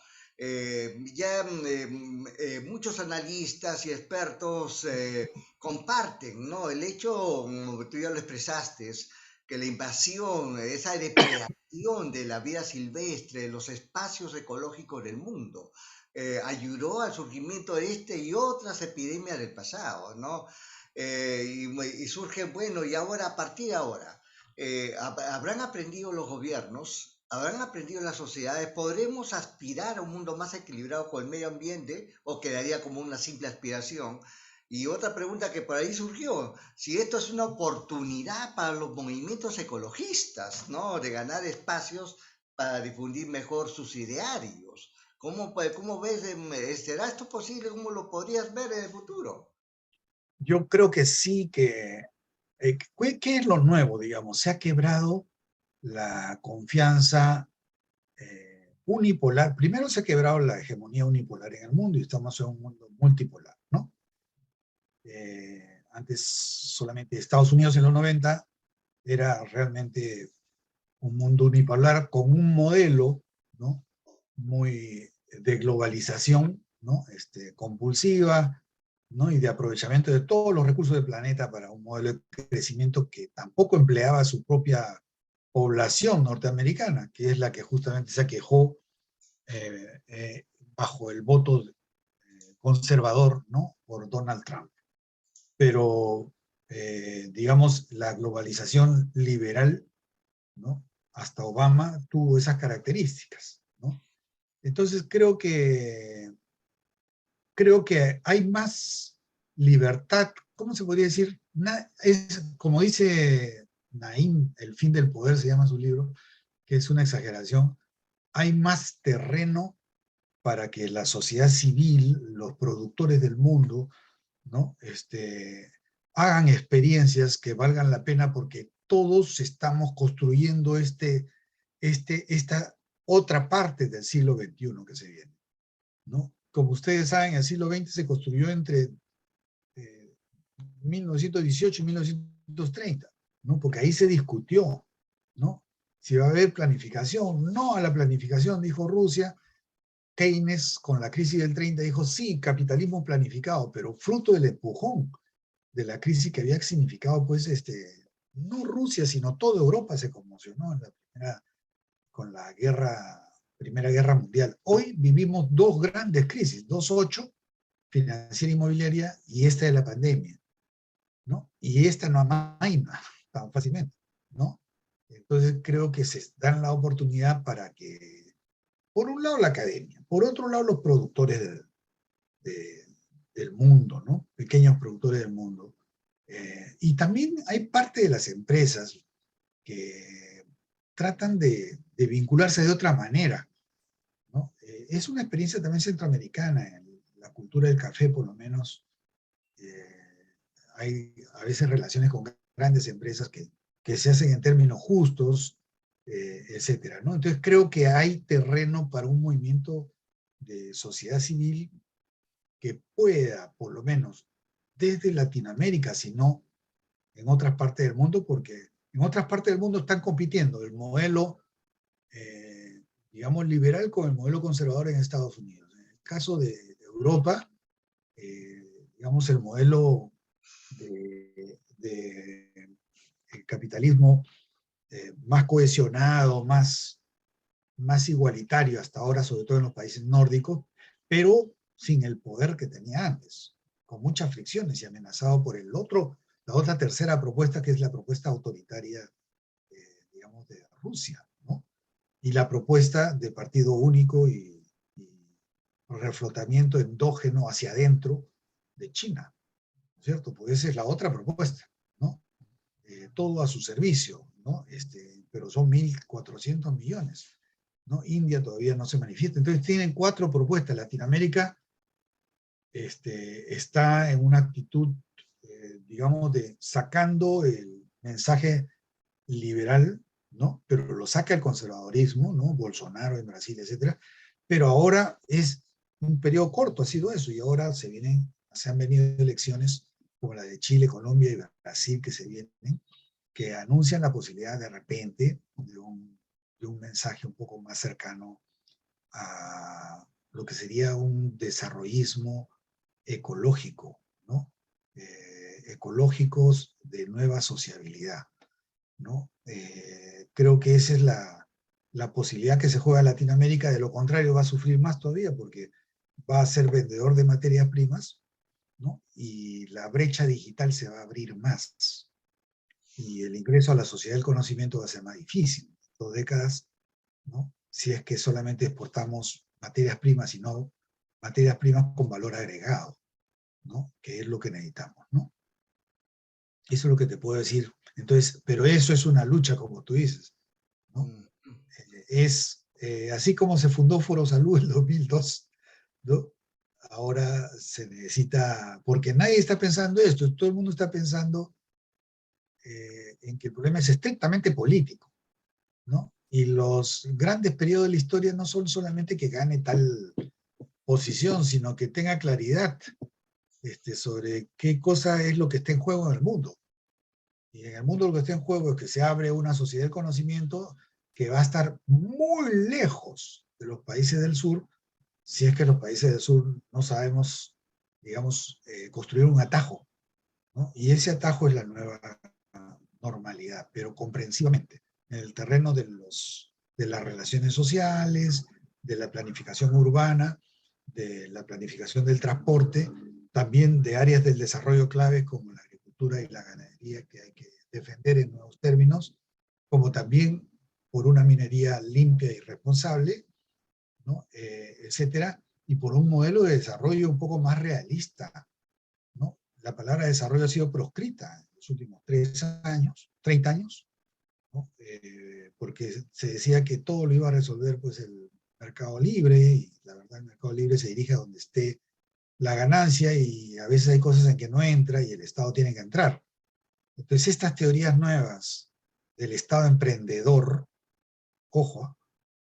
Muchos analistas y expertos comparten, ¿no? El hecho, como tú ya lo expresaste, es que la invasión, esa depredación de la vida silvestre, de los espacios ecológicos del mundo, ayudó al surgimiento de este y otras epidemias del pasado, ¿no? Y surge, bueno, y ahora, a partir de ahora, ¿habrán aprendido los gobiernos? ¿Habrán aprendido las sociedades? ¿Podremos aspirar a un mundo más equilibrado con el medio ambiente o quedaría como una simple aspiración? Y otra pregunta que por ahí surgió, si esto es una oportunidad para los movimientos ecologistas, ¿no? De ganar espacios para difundir mejor sus idearios. ¿Cómo ves? ¿Será esto posible? ¿Cómo lo podrías ver en el futuro? Yo creo que sí que, ¿qué es lo nuevo, digamos? Se ha quebrado la confianza unipolar. Primero se ha quebrado la hegemonía unipolar en el mundo y estamos en un mundo multipolar, ¿no? Antes solamente Estados Unidos en los 90 era realmente un mundo unipolar con un modelo, ¿no? Muy de globalización, ¿no? Compulsiva, ¿no? Y de aprovechamiento de todos los recursos del planeta para un modelo de crecimiento que tampoco empleaba a su propia población norteamericana, que es la que justamente se quejó bajo el voto conservador, ¿no? Por Donald Trump. Pero, digamos, la globalización liberal, ¿no? Hasta Obama tuvo esas características, ¿no? Entonces creo que hay más libertad, ¿cómo se podría decir? Es, como dice Naim, El fin del poder se llama su libro, que es una exageración, hay más terreno para que la sociedad civil, los productores del mundo, ¿no? hagan experiencias que valgan la pena, porque todos estamos construyendo esta otra parte del siglo XXI que se viene, ¿no? Como ustedes saben, el siglo XX se construyó entre 1918 y 1930, ¿no? Porque ahí se discutió, ¿no? Si va a haber planificación, no a la planificación, dijo Rusia. Keynes, con la crisis del 30, dijo, sí, capitalismo planificado, pero fruto del empujón de la crisis que había significado, pues, no Rusia, sino toda Europa se conmocionó con la Primera Guerra Mundial. Hoy vivimos dos grandes crisis, 2008, financiera inmobiliaria, y esta de la pandemia, ¿no? Y esta no amaina tan fácilmente, ¿no? Entonces creo que se dan la oportunidad para que, por un lado la academia, por otro lado los productores del mundo, ¿no? Pequeños productores del mundo. Y también hay parte de las empresas que tratan de vincularse de otra manera, ¿no? Es una experiencia también centroamericana, en la cultura del café por lo menos. Hay a veces relaciones con grandes empresas que se hacen en términos justos, etcétera, ¿no? Entonces creo que hay terreno para un movimiento de sociedad civil que pueda, por lo menos desde Latinoamérica, si no en otras partes del mundo, porque en otras partes del mundo están compitiendo el modelo, digamos, liberal con el modelo conservador en Estados Unidos. En el caso de Europa, digamos, el modelo de capitalismo más cohesionado, más igualitario hasta ahora, sobre todo en los países nórdicos, pero sin el poder que tenía antes, con muchas fricciones y amenazado por la otra tercera propuesta, que es la propuesta autoritaria, digamos, de Rusia, ¿no? Y la propuesta de partido único y reflotamiento endógeno hacia adentro de China, ¿cierto? Pues esa es la otra propuesta, ¿no? Todo a su servicio, ¿no? Pero son 1.400 millones, ¿no? India todavía no se manifiesta. Entonces tienen 4 propuestas. Latinoamérica está en una actitud, digamos, de sacando el mensaje liberal, ¿no? Pero lo saca el conservadorismo, ¿no? Bolsonaro en Brasil, etcétera. Pero ahora es un periodo corto, ha sido eso, y ahora se han venido elecciones como la de Chile, Colombia y Brasil que se vienen, que anuncian la posibilidad de repente de un mensaje un poco más cercano a lo que sería un desarrollismo ecológico, ¿no? Ecológicos de nueva sociabilidad, ¿no? Creo que esa es la posibilidad que se juega en Latinoamérica. De lo contrario va a sufrir más todavía, porque va a ser vendedor de materias primas, ¿no? Y la brecha digital se va a abrir más. Y el ingreso a la sociedad del conocimiento va a ser más difícil. 2 décadas, ¿no? Si es que solamente exportamos materias primas y no materias primas con valor agregado, ¿no? Que es lo que necesitamos, ¿no? Eso es lo que te puedo decir. Entonces, pero eso es una lucha, como tú dices, ¿no? Es así como se fundó Foro Salud en el 2002, ¿no? Ahora se necesita, porque nadie está pensando esto, todo el mundo está pensando en que el problema es estrictamente político, ¿no? Y los grandes periodos de la historia no son solamente que gane tal posición, sino que tenga claridad sobre qué cosa es lo que está en juego en el mundo. Y en el mundo lo que está en juego es que se abre una sociedad del conocimiento que va a estar muy lejos de los países del sur, si es que los países del sur no sabemos, digamos, construir un atajo, ¿no? Y ese atajo es la nueva normalidad, pero comprensivamente, en el terreno de las relaciones sociales, de la planificación urbana, de la planificación del transporte, también de áreas del desarrollo clave como la agricultura y la ganadería, que hay que defender en nuevos términos, como también por una minería limpia y responsable, ¿no? Etcétera, y por un modelo de desarrollo un poco más realista, ¿no? La palabra desarrollo ha sido proscrita en los últimos 30 años, ¿no? Porque se decía que todo lo iba a resolver pues el mercado libre, y la verdad el mercado libre se dirige a donde esté la ganancia y a veces hay cosas en que no entra y el Estado tiene que entrar. Entonces estas teorías nuevas del Estado emprendedor, ojo,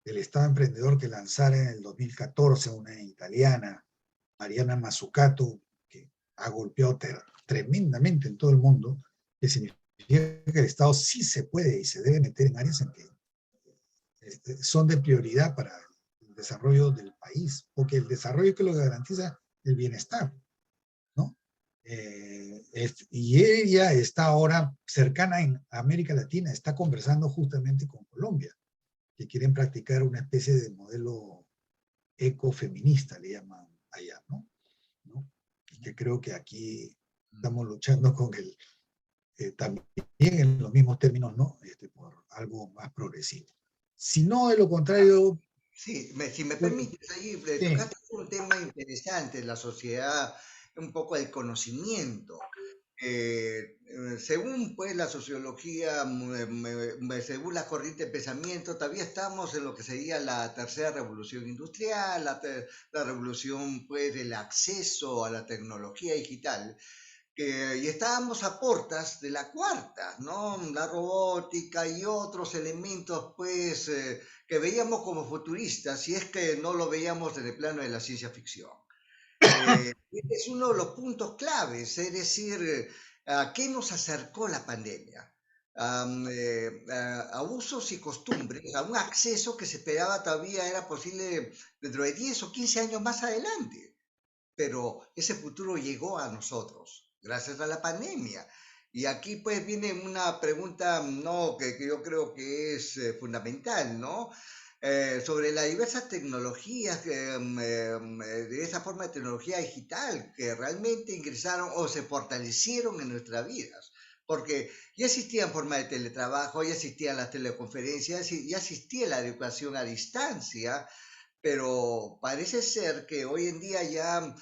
el Estado emprendedor que lanzara en el 2014 una italiana, Mariana Mazzucato, que ha golpeado tremendamente en todo el mundo, que significa que el Estado sí se puede y se debe meter en áreas en que son de prioridad para el desarrollo del país, porque el desarrollo es que lo garantiza el bienestar, ¿no? Y ella está ahora cercana en América Latina, está conversando justamente con Colombia, que quieren practicar una especie de modelo ecofeminista, le llaman allá, ¿no? Y que creo que aquí estamos luchando con también en los mismos términos, ¿no? Por algo más progresivo. Si no, de lo contrario... Sí, si me permites, ahí tocaste un tema interesante en la sociedad, un poco el conocimiento. Según pues la sociología, según la corriente de pensamiento, todavía estamos en lo que sería la tercera revolución industrial, la revolución pues del acceso a la tecnología digital. Y estábamos a portas de la cuarta, ¿no? La robótica y otros elementos, pues, que veíamos como futuristas, si es que no lo veíamos desde el plano de la ciencia ficción. Este es uno de los puntos claves, es decir, ¿a qué nos acercó la pandemia? A usos y costumbres, a un acceso que se esperaba todavía era posible dentro de 10 o 15 años más adelante, pero ese futuro llegó a nosotros gracias a la pandemia. Y aquí pues viene una pregunta, ¿no? que yo creo que es fundamental, ¿no? Sobre las diversas tecnologías, de esa forma de tecnología digital que realmente ingresaron o se fortalecieron en nuestras vidas. Porque ya existían formas de teletrabajo, ya existían las teleconferencias, ya existía la educación a distancia, pero parece ser que hoy en día ya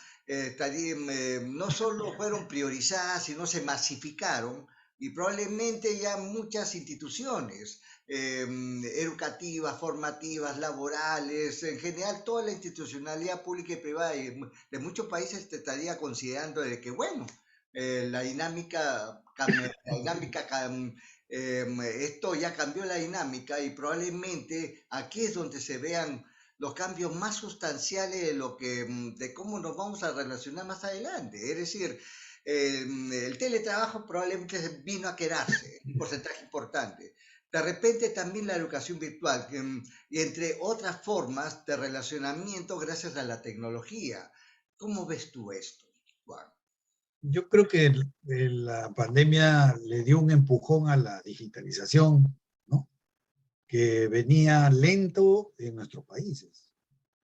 no solo fueron priorizadas, sino se masificaron y probablemente ya muchas instituciones educativas, formativas, laborales, en general toda la institucionalidad pública y privada de muchos países te estaría considerando de que, bueno, la dinámica, esto ya cambió la dinámica y probablemente aquí es donde se vean los cambios más sustanciales de cómo nos vamos a relacionar más adelante. Es decir, el teletrabajo probablemente vino a quedarse, un porcentaje importante. De repente también la educación virtual, y entre otras formas de relacionamiento gracias a la tecnología. ¿Cómo ves tú esto, Juan? Yo creo que la pandemia le dio un empujón a la digitalización, ¿no? Que venía lento en nuestros países,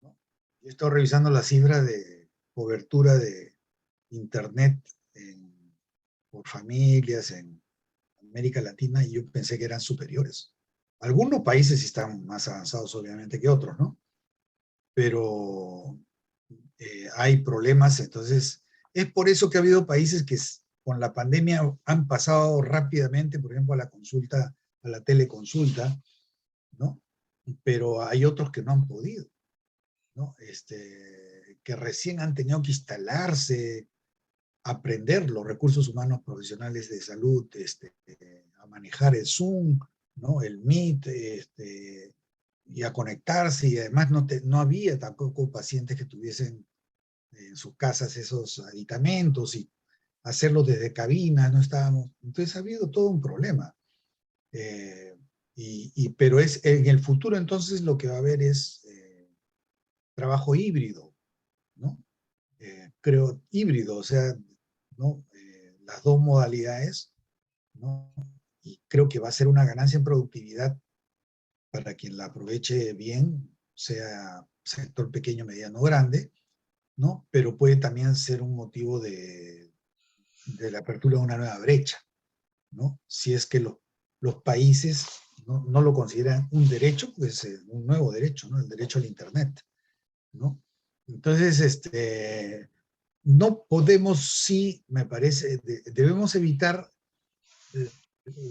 ¿no? Yo he estado revisando la cifra de cobertura de Internet por familias en América Latina y yo pensé que eran superiores. Algunos países están más avanzados, obviamente, que otros, ¿no? Pero hay problemas, entonces es por eso que ha habido países que con la pandemia han pasado rápidamente, por ejemplo, a la consulta, a la teleconsulta, ¿no? Pero hay otros que no han podido, ¿no? Que recién han tenido que instalarse, aprender los recursos humanos profesionales de salud, a manejar el Zoom, ¿no? El Meet, y a conectarse, y además no había tampoco pacientes que tuviesen en sus casas esos aditamentos y hacerlo desde cabinas, no estábamos, entonces ha habido todo un problema. Pero en el futuro entonces lo que va a haber es trabajo híbrido, ¿no? Creo híbrido, o sea, ¿no? Las dos modalidades, ¿no? Y creo que va a ser una ganancia en productividad para quien la aproveche bien, sea sector pequeño, mediano, grande, ¿no? Pero puede también ser un motivo de la apertura de una nueva brecha, ¿no? Si es que los países no lo consideran un derecho, pues un nuevo derecho, ¿no? El derecho al Internet, ¿no? Entonces, no podemos, sí, me parece, debemos evitar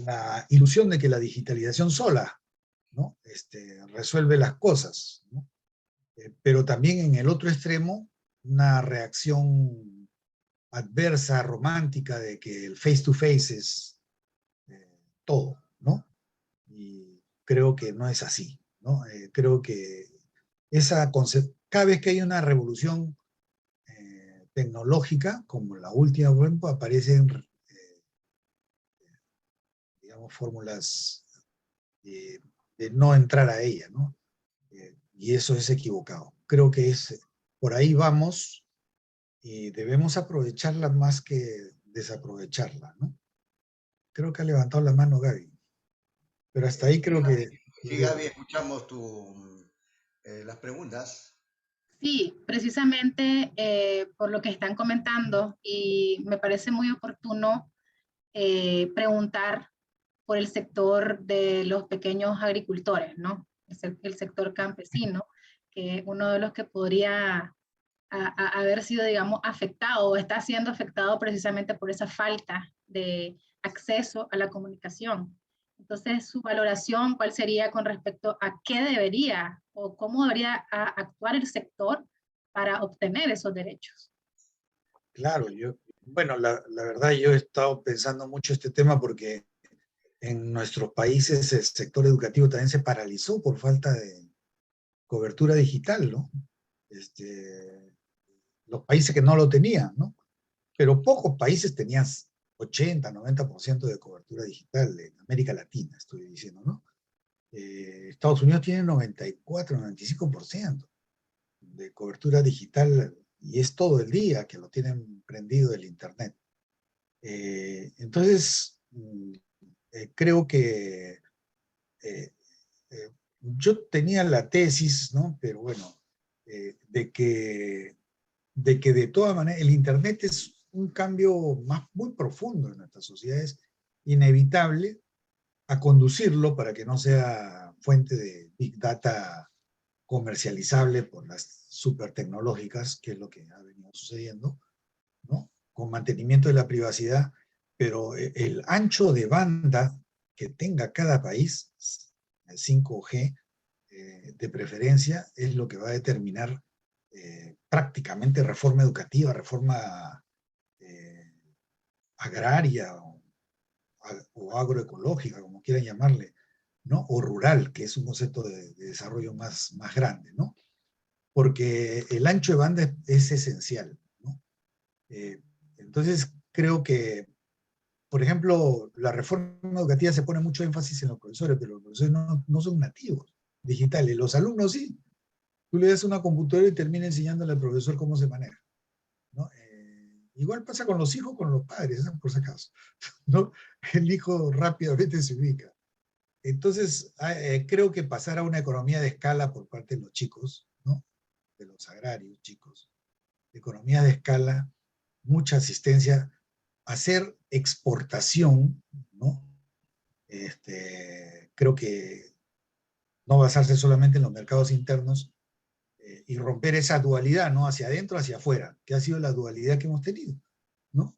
la ilusión de que la digitalización sola, ¿no? Resuelve las cosas, ¿no? Pero también en el otro extremo, una reacción adversa, romántica, de que el face to face es todo, ¿no? Y creo que no es así, ¿no? Creo que cada vez que hay una revolución tecnológica, como la última, por ejemplo, aparecen, digamos, fórmulas de no entrar a ella, ¿no? Y eso es equivocado. Creo que por ahí vamos y debemos aprovecharla más que desaprovecharla, ¿no? Creo que ha levantado la mano Gaby, pero hasta ahí creo que... Sí, Gaby, escuchamos las preguntas. Sí, precisamente por lo que están comentando, y me parece muy oportuno preguntar por el sector de los pequeños agricultores, ¿no? El sector campesino, que es uno de los que podría haber sido, digamos, afectado o está siendo afectado precisamente por esa falta de acceso a la comunicación. Entonces, su valoración, ¿cuál sería con respecto a qué debería o cómo debería actuar el sector para obtener esos derechos? Claro, bueno, la verdad yo he estado pensando mucho este tema porque en nuestros países el sector educativo también se paralizó por falta de cobertura digital, ¿no? Los países que no lo tenían, ¿no? Pero pocos países tenían 80, 90% de cobertura digital en América Latina, estoy diciendo, ¿no? Estados Unidos tiene 94, 95% de cobertura digital y es todo el día que lo tienen prendido el Internet. Entonces, creo que yo tenía la tesis, ¿no? Pero bueno, de todas maneras el Internet es un cambio muy profundo en nuestras sociedades, inevitable a conducirlo para que no sea fuente de Big Data comercializable por las super tecnológicas, que es lo que ha venido sucediendo, ¿no? Con mantenimiento de la privacidad, pero el ancho de banda que tenga cada país, el 5G, de preferencia, es lo que va a determinar prácticamente reforma educativa, reforma agraria o agroecológica, como quieran llamarle, ¿no? O rural, que es un concepto de desarrollo más grande, ¿no? Porque el ancho de banda es esencial, ¿no? Entonces, creo que, por ejemplo, la reforma educativa se pone mucho énfasis en los profesores, pero los profesores no son nativos digitales. Los alumnos sí. Tú le das una computadora y termina enseñándole al profesor cómo se maneja, ¿no? Igual pasa con los hijos, con los padres, ¿no? Por si acaso, ¿no? El hijo rápidamente se ubica. Entonces, creo que pasar a una economía de escala por parte de los chicos, ¿no? De los agrarios chicos, economía de escala, mucha asistencia, hacer exportación, ¿no? Creo que no basarse solamente en los mercados internos y romper esa dualidad, ¿no? Hacia adentro, hacia afuera, que ha sido la dualidad que hemos tenido, ¿no?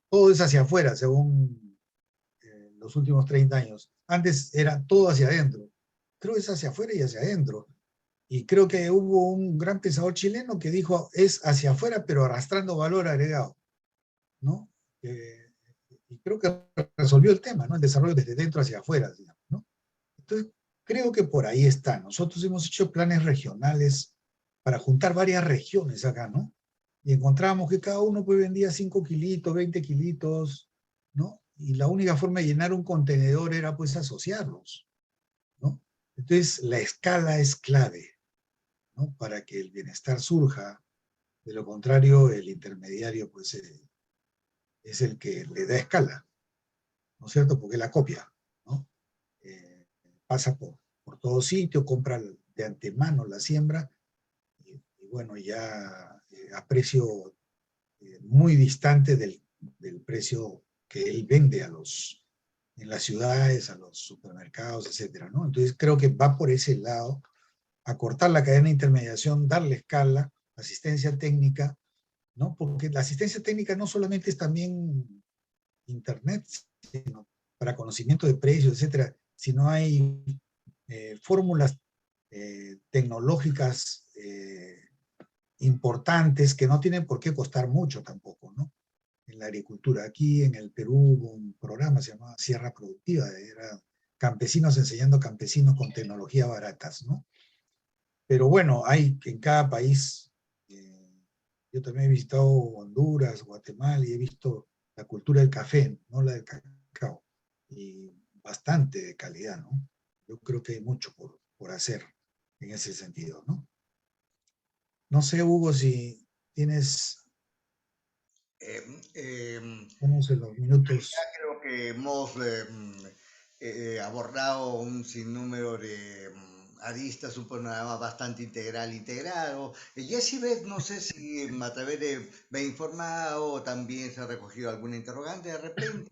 Todo es hacia afuera, según los últimos 30 años. Antes era todo hacia adentro. Creo que es hacia afuera y hacia adentro. Y creo que hubo un gran pensador chileno que dijo, es hacia afuera, pero arrastrando valor agregado, ¿no? Y creo que resolvió el tema, ¿no? El desarrollo desde dentro hacia afuera, digamos, ¿no? Entonces, creo que por ahí está. Nosotros hemos hecho planes regionales para juntar varias regiones acá, ¿no? Y encontramos que cada uno pues vendía 5 kilitos, 20 kilitos, ¿no? Y la única forma de llenar un contenedor era pues asociarlos, ¿no? Entonces, la escala es clave, ¿no? Para que el bienestar surja. De lo contrario, el intermediario pues es el que le da escala, ¿no es cierto? Porque la copia, ¿no? Pasa por todo sitio, compra de antemano la siembra y bueno, ya a precio muy distante del precio que él vende en las ciudades, a los supermercados, etcétera, ¿no? Entonces creo que va por ese lado, acortar la cadena de intermediación, darle escala, asistencia técnica, ¿no? Porque la asistencia técnica no solamente es también internet, sino para conocimiento de precios, etcétera, sino hay fórmulas tecnológicas importantes que no tienen por qué costar mucho tampoco, ¿no? En la agricultura. Aquí en el Perú hubo un programa, se llamaba Sierra Productiva, era campesinos enseñando a campesinos con tecnología baratas, ¿no? Pero bueno, hay en cada país, yo también he visitado Honduras, Guatemala, y he visto la cultura del café, no la del cacao, y bastante de calidad, ¿no? Yo creo que hay mucho por hacer en ese sentido, ¿no? No sé, Hugo, si tienes, vamos en los minutos. Creo que hemos abordado un sinnúmero de aristas, un panorama bastante integrado. Jessy Beth, no sé si a través de me ha informado o también se ha recogido alguna interrogante de repente.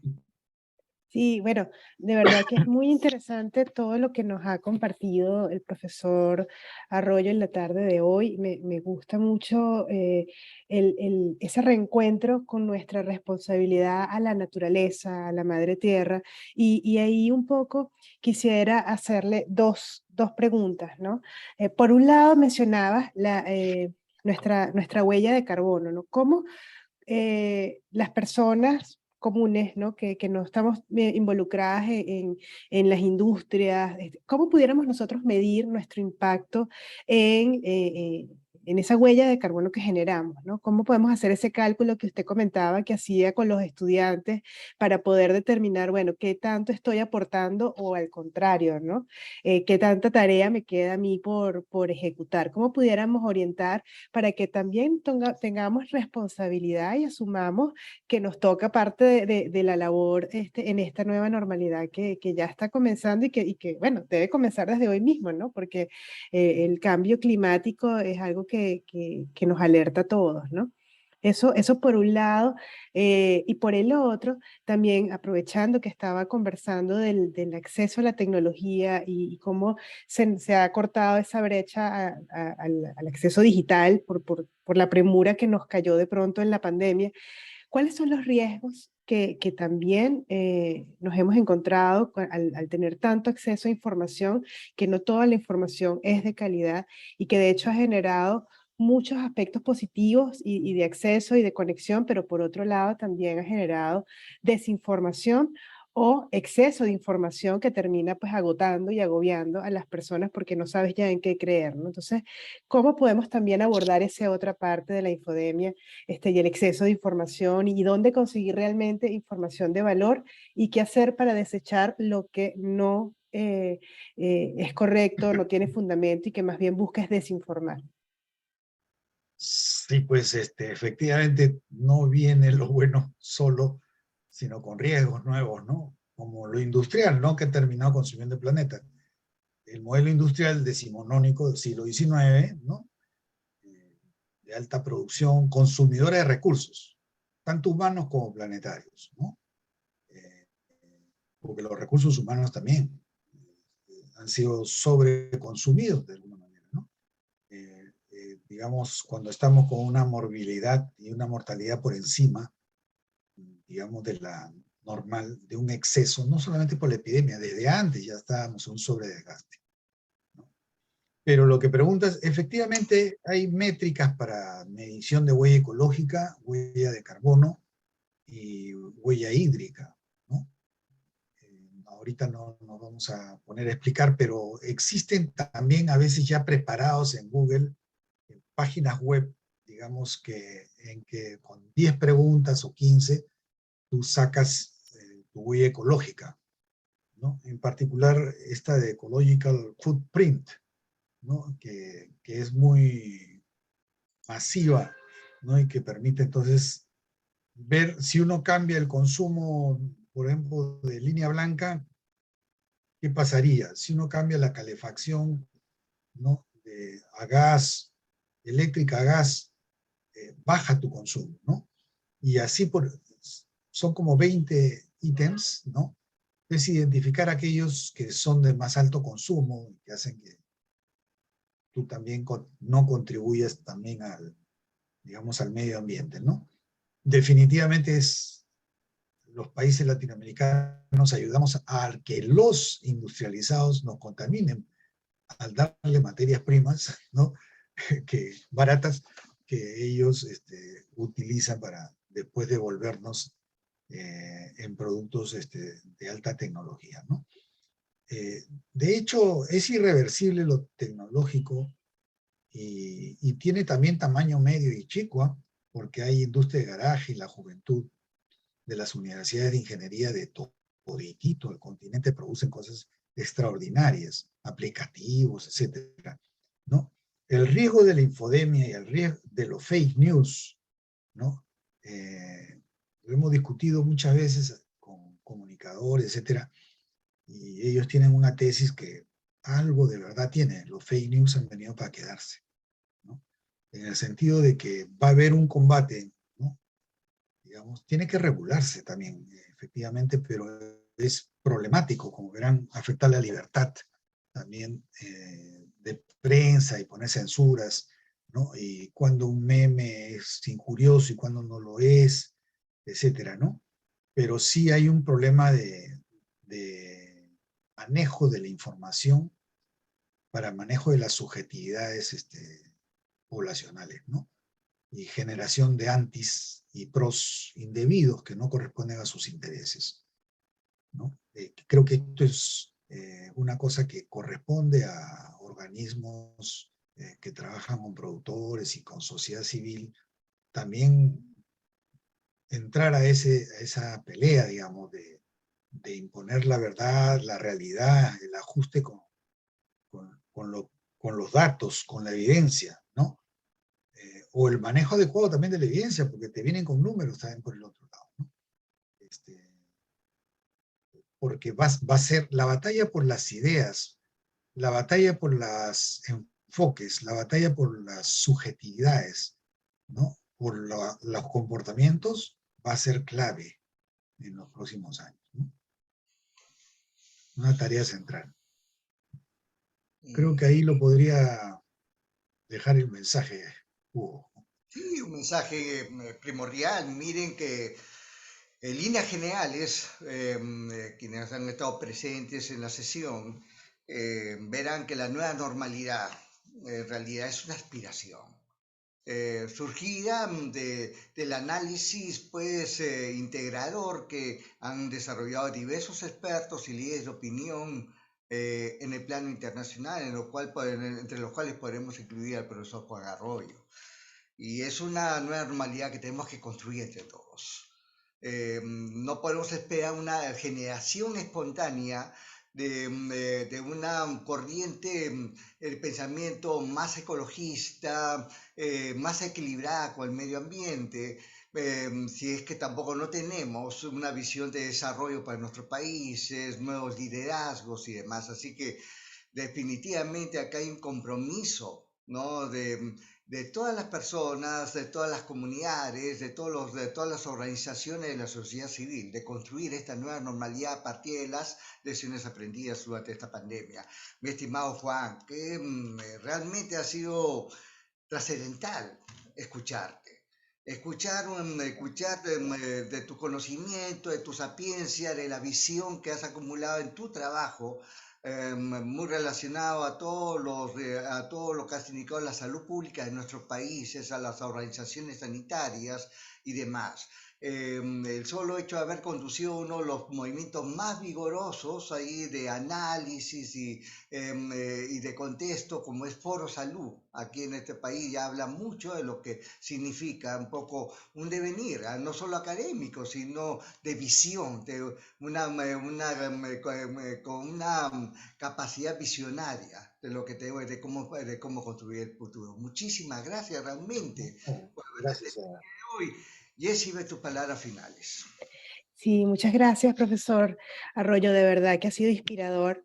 Sí, bueno, de verdad que es muy interesante todo lo que nos ha compartido el profesor Arroyo en la tarde de hoy. Me gusta mucho ese reencuentro con nuestra responsabilidad a la naturaleza, a la madre tierra. Y ahí un poco quisiera hacerle dos preguntas, ¿no? Por un lado mencionabas nuestra huella de carbono, ¿no? ¿Cómo las personas comunes, ¿no? Que no estamos involucradas en las industrias, ¿cómo pudiéramos nosotros medir nuestro impacto en esa huella de carbono que generamos, ¿no? ¿Cómo podemos hacer ese cálculo que usted comentaba que hacía con los estudiantes para poder determinar, bueno, qué tanto estoy aportando o al contrario, ¿no? ¿Qué tanta tarea me queda a mí por ejecutar? ¿Cómo pudiéramos orientar para que también tengamos responsabilidad y asumamos que nos toca parte de la labor en esta nueva normalidad que ya está comenzando y que, bueno, debe comenzar desde hoy mismo, ¿no? Porque el cambio climático es algo que nos alerta a todos, ¿no? Eso por un lado, y por el otro, también aprovechando que estaba conversando del acceso a la tecnología y cómo se ha cortado esa brecha al acceso digital por la premura que nos cayó de pronto en la pandemia. ¿Cuáles son los riesgos que también nos hemos encontrado al tener tanto acceso a información, que no toda la información es de calidad y que de hecho ha generado muchos aspectos positivos y de acceso y de conexión, pero por otro lado también ha generado desinformación o exceso de información que termina pues agotando y agobiando a las personas porque no sabes ya en qué creer, ¿no? Entonces, ¿cómo podemos también abordar esa otra parte de la infodemia y el exceso de información y dónde conseguir realmente información de valor y qué hacer para desechar lo que no es correcto, no tiene fundamento y que más bien busca es desinformar? Sí, pues efectivamente no viene lo bueno solo, sino con riesgos nuevos, ¿no? Como lo industrial, ¿no? Que ha terminado consumiendo el planeta. El modelo industrial decimonónico del siglo XIX, ¿no? De alta producción, consumidora de recursos, tanto humanos como planetarios, ¿no? Porque los recursos humanos también han sido sobreconsumidos de alguna manera, ¿no? Digamos, cuando estamos con una morbilidad y una mortalidad por encima, digamos, de la normal, de un exceso, no solamente por la epidemia, desde antes ya estábamos en un sobredesgaste, ¿no? Pero lo que preguntas, efectivamente hay métricas para medición de huella ecológica, huella de carbono y huella hídrica, ¿no? Ahorita no nos vamos a poner a explicar, pero existen también a veces ya preparados en Google páginas web, digamos en que con 10 preguntas o 15 tú sacas tu huella ecológica, ¿no? En particular esta de Ecological Footprint, ¿no? Que es muy masiva, ¿no? Y que permite entonces ver si uno cambia el consumo, por ejemplo, de línea blanca, ¿qué pasaría? Si uno cambia la calefacción, ¿no? A gas, eléctrica a gas, baja tu consumo, ¿no? Y así son como 20 ítems, ¿no? Es identificar aquellos que son de más alto consumo y que hacen que tú también no contribuyas también digamos, al medio ambiente, ¿no? Definitivamente los países latinoamericanos ayudamos a que los industrializados nos contaminen al darle materias primas, ¿no? Que baratas, que ellos utilizan para después devolvernos en productos de alta tecnología, ¿no? De hecho, es irreversible lo tecnológico y tiene también tamaño medio y chico, ¿ah? Porque hay industria de garaje y la juventud de las universidades de ingeniería de toditito el continente producen cosas extraordinarias, aplicativos, etcétera, ¿no? El riesgo de la infodemia y el riesgo de los fake news, ¿no? Lo hemos discutido muchas veces con comunicadores, etcétera, y ellos tienen una tesis que algo de verdad tiene. Los fake news han venido para quedarse, ¿no? En el sentido de que va a haber un combate, ¿no? Digamos, tiene que regularse también, efectivamente, pero es problemático, como verán, afecta la libertad también de prensa y poner censuras, ¿no? Y cuando un meme es injurioso y cuando no lo es, etcétera, ¿no? Pero sí hay un problema de manejo de la información para manejo de las subjetividades poblacionales, ¿no? Y generación de antis y pros indebidos que no corresponden a sus intereses, ¿no? Creo que esto es una cosa que corresponde a organismos que trabajan con productores y con sociedad civil, también entrar a esa pelea, digamos, de imponer la verdad, la realidad, el ajuste con los datos, con la evidencia, ¿no? O el manejo adecuado también de la evidencia, porque te vienen con números también por el otro lado, ¿no? Porque va a ser la batalla por las ideas, la batalla por los enfoques, la batalla por las subjetividades, ¿no? Por los comportamientos, va a ser clave en los próximos años, ¿no? Una tarea central. Creo que ahí lo podría dejar el mensaje, Hugo. Sí, un mensaje primordial. Miren que en líneas generales, quienes han estado presentes en la sesión, verán que la nueva normalidad en realidad es una aspiración. Surgida del análisis pues, integrador que han desarrollado diversos expertos y líderes de opinión en el plano internacional, entre los cuales podemos incluir al profesor Juan Arroyo. Y es una nueva normalidad que tenemos que construir entre todos. No podemos esperar una generación espontánea de una corriente, el pensamiento más ecologista, más equilibrada con el medio ambiente, si es que tampoco no tenemos una visión de desarrollo para nuestros países, nuevos liderazgos y demás. Así que definitivamente acá hay un compromiso, ¿no? De todas las personas, de todas las comunidades, de todas las organizaciones de la sociedad civil, de construir esta nueva normalidad a partir de las lecciones aprendidas durante esta pandemia. Mi estimado Juan, que realmente ha sido trascendental escucharte. Escuchar de tu conocimiento, de tu sapiencia, de la visión que has acumulado en tu trabajo, muy relacionado a a todo lo que ha significado la salud pública de nuestros países, a las organizaciones sanitarias y demás. El solo hecho de haber conducido uno de los movimientos más vigorosos ahí de análisis y de contexto como es Foro Salud aquí en este país ya habla mucho de lo que significa un poco un devenir, no solo académico, sino de visión, de con una capacidad visionaria de lo que tengo, de cómo construir el futuro. Muchísimas gracias realmente por haber Gracias atendido hoy. Jessy, ve tus palabras finales. Sí, muchas gracias, profesor Arroyo, de verdad que ha sido inspirador.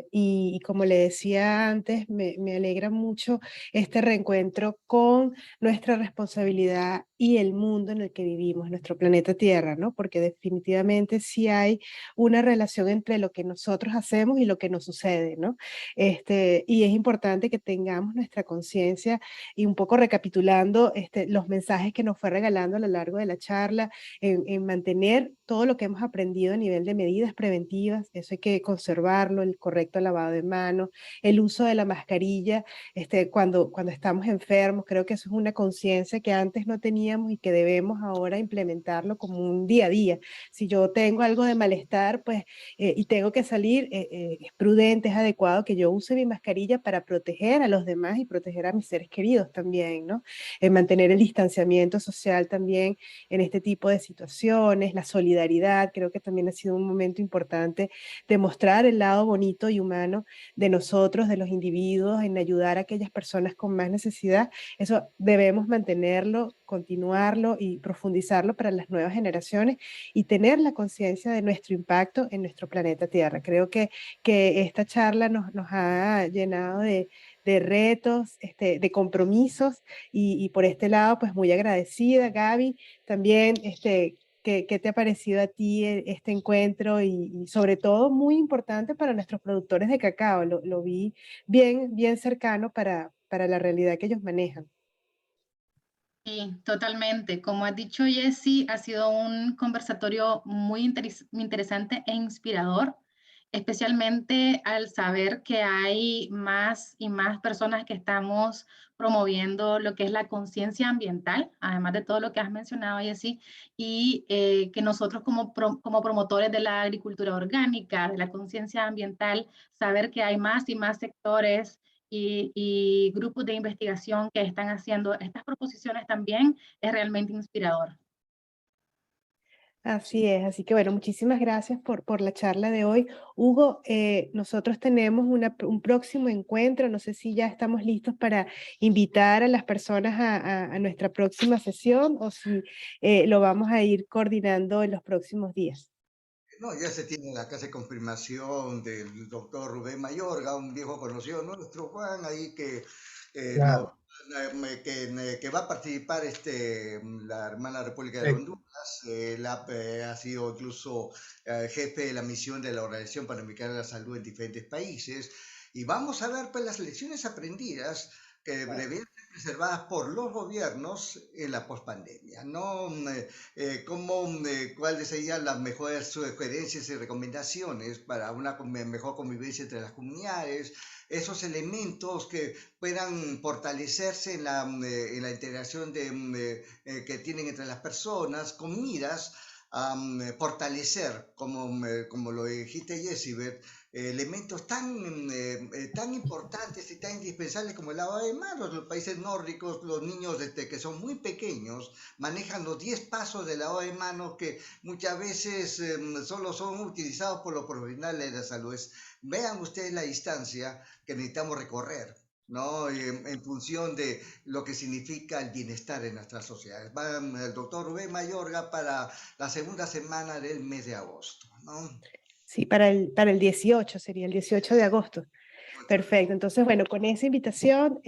Y como le decía antes, me alegra mucho este reencuentro con nuestra responsabilidad y el mundo en el que vivimos, nuestro planeta Tierra, ¿no? Porque definitivamente sí hay una relación entre lo que nosotros hacemos y lo que nos sucede, ¿no? Y es importante que tengamos nuestra conciencia y un poco recapitulando los mensajes que nos fue regalando a lo largo de la charla en mantener todo lo que hemos aprendido a nivel de medidas preventivas, eso hay que conservarlo, el correcto lavado de manos, el uso de la mascarilla, cuando estamos enfermos, creo que eso es una conciencia que antes no teníamos y que debemos ahora implementarlo como un día a día. Si yo tengo algo de malestar, pues, y tengo que salir, es prudente, es adecuado que yo use mi mascarilla para proteger a los demás y proteger a mis seres queridos también, ¿no? Mantener el distanciamiento social también en este tipo de situaciones, la solidaridad, creo que también ha sido un momento importante de mostrar el lado bonito y humano de nosotros, de los individuos, en ayudar a aquellas personas con más necesidad. Eso debemos mantenerlo, continuarlo y profundizarlo para las nuevas generaciones y tener la conciencia de nuestro impacto en nuestro planeta Tierra. Creo que esta charla nos ha llenado de retos, de compromisos y por este lado, pues muy agradecida, Gaby. También, ¿qué te ha parecido a ti este encuentro? Y sobre todo muy importante para nuestros productores de cacao. Lo vi bien cercano para la realidad que ellos manejan. Sí, totalmente. Como has dicho, Jessy, ha sido un conversatorio muy interesante e inspirador, especialmente al saber que hay más y más personas que estamos promoviendo lo que es la conciencia ambiental, además de todo lo que has mencionado, Jessy, y que nosotros como promotores de la agricultura orgánica, de la conciencia ambiental, saber que hay más y más sectores y grupos de investigación que están haciendo estas proposiciones también es realmente inspirador. Así es, así que bueno, muchísimas gracias por la charla de hoy. Hugo, nosotros tenemos un próximo encuentro, no sé si ya estamos listos para invitar a las personas a nuestra próxima sesión o si lo vamos a ir coordinando en los próximos días. No, ya se tiene la casa de confirmación del doctor Rubén Mayorga, un viejo conocido nuestro, Juan, ahí que, Claro. que va a participar la hermana República de Eh, Honduras. Él ha sido incluso jefe de la misión de la Organización Panamericana de la Salud en diferentes países. Y vamos a ver pues, las lecciones aprendidas que debían ser preservadas por los gobiernos en la pospandemia, ¿no? ¿Cuáles serían las mejores sugerencias y recomendaciones para una mejor convivencia entre las comunidades? Esos elementos que puedan fortalecerse en la integración que tienen entre las personas, con miras a fortalecer, como lo dijiste, Jessibet, elementos tan importantes y tan indispensables como el lavado de manos. Los países nórdicos, los niños que son muy pequeños, manejan los 10 pasos de lavado de manos que muchas veces solo son utilizados por los profesionales de la salud. Vean ustedes la distancia que necesitamos recorrer, ¿no? En función de lo que significa el bienestar en nuestras sociedades. Va el doctor Rubén Mayorga para la segunda semana del mes de agosto, ¿no? Sí, para el 18, sería el 18 de agosto. Perfecto, entonces bueno, con esa invitación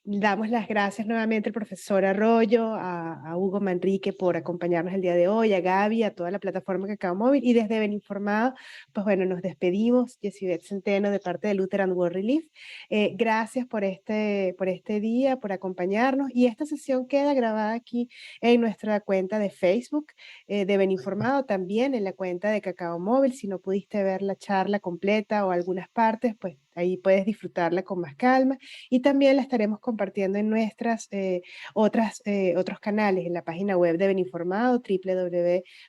damos las gracias nuevamente al profesor Arroyo, a Hugo Manrique por acompañarnos el día de hoy, a Gaby, a toda la plataforma Cacao Móvil y desde Beninformado, pues bueno, nos despedimos, Jessibet Centeno de parte de Lutheran World Relief. Gracias por este día, por acompañarnos y esta sesión queda grabada aquí en nuestra cuenta de Facebook de Beninformado, también en la cuenta de Cacao Móvil. Si no pudiste ver la charla completa o algunas partes, pues ahí puedes disfrutarla con más calma y también la estaremos compartiendo en nuestras otros canales, en la página web de Beninformado,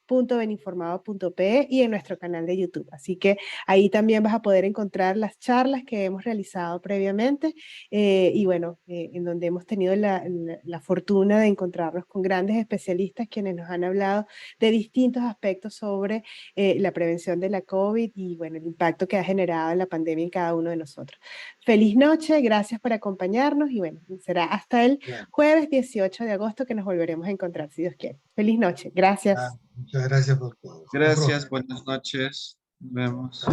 www.beninformado.pe y en nuestro canal de YouTube. Así que ahí también vas a poder encontrar las charlas que hemos realizado previamente y bueno, en donde hemos tenido la fortuna de encontrarnos con grandes especialistas quienes nos han hablado de distintos aspectos sobre la prevención de la COVID y bueno, el impacto que ha generado la pandemia en cada uno de nosotros. Feliz noche, gracias por acompañarnos y bueno, será hasta el jueves 18 de agosto que nos volveremos a encontrar, si Dios quiere. Feliz noche, gracias. Muchas gracias por todo. Gracias, buenas noches. Nos vemos.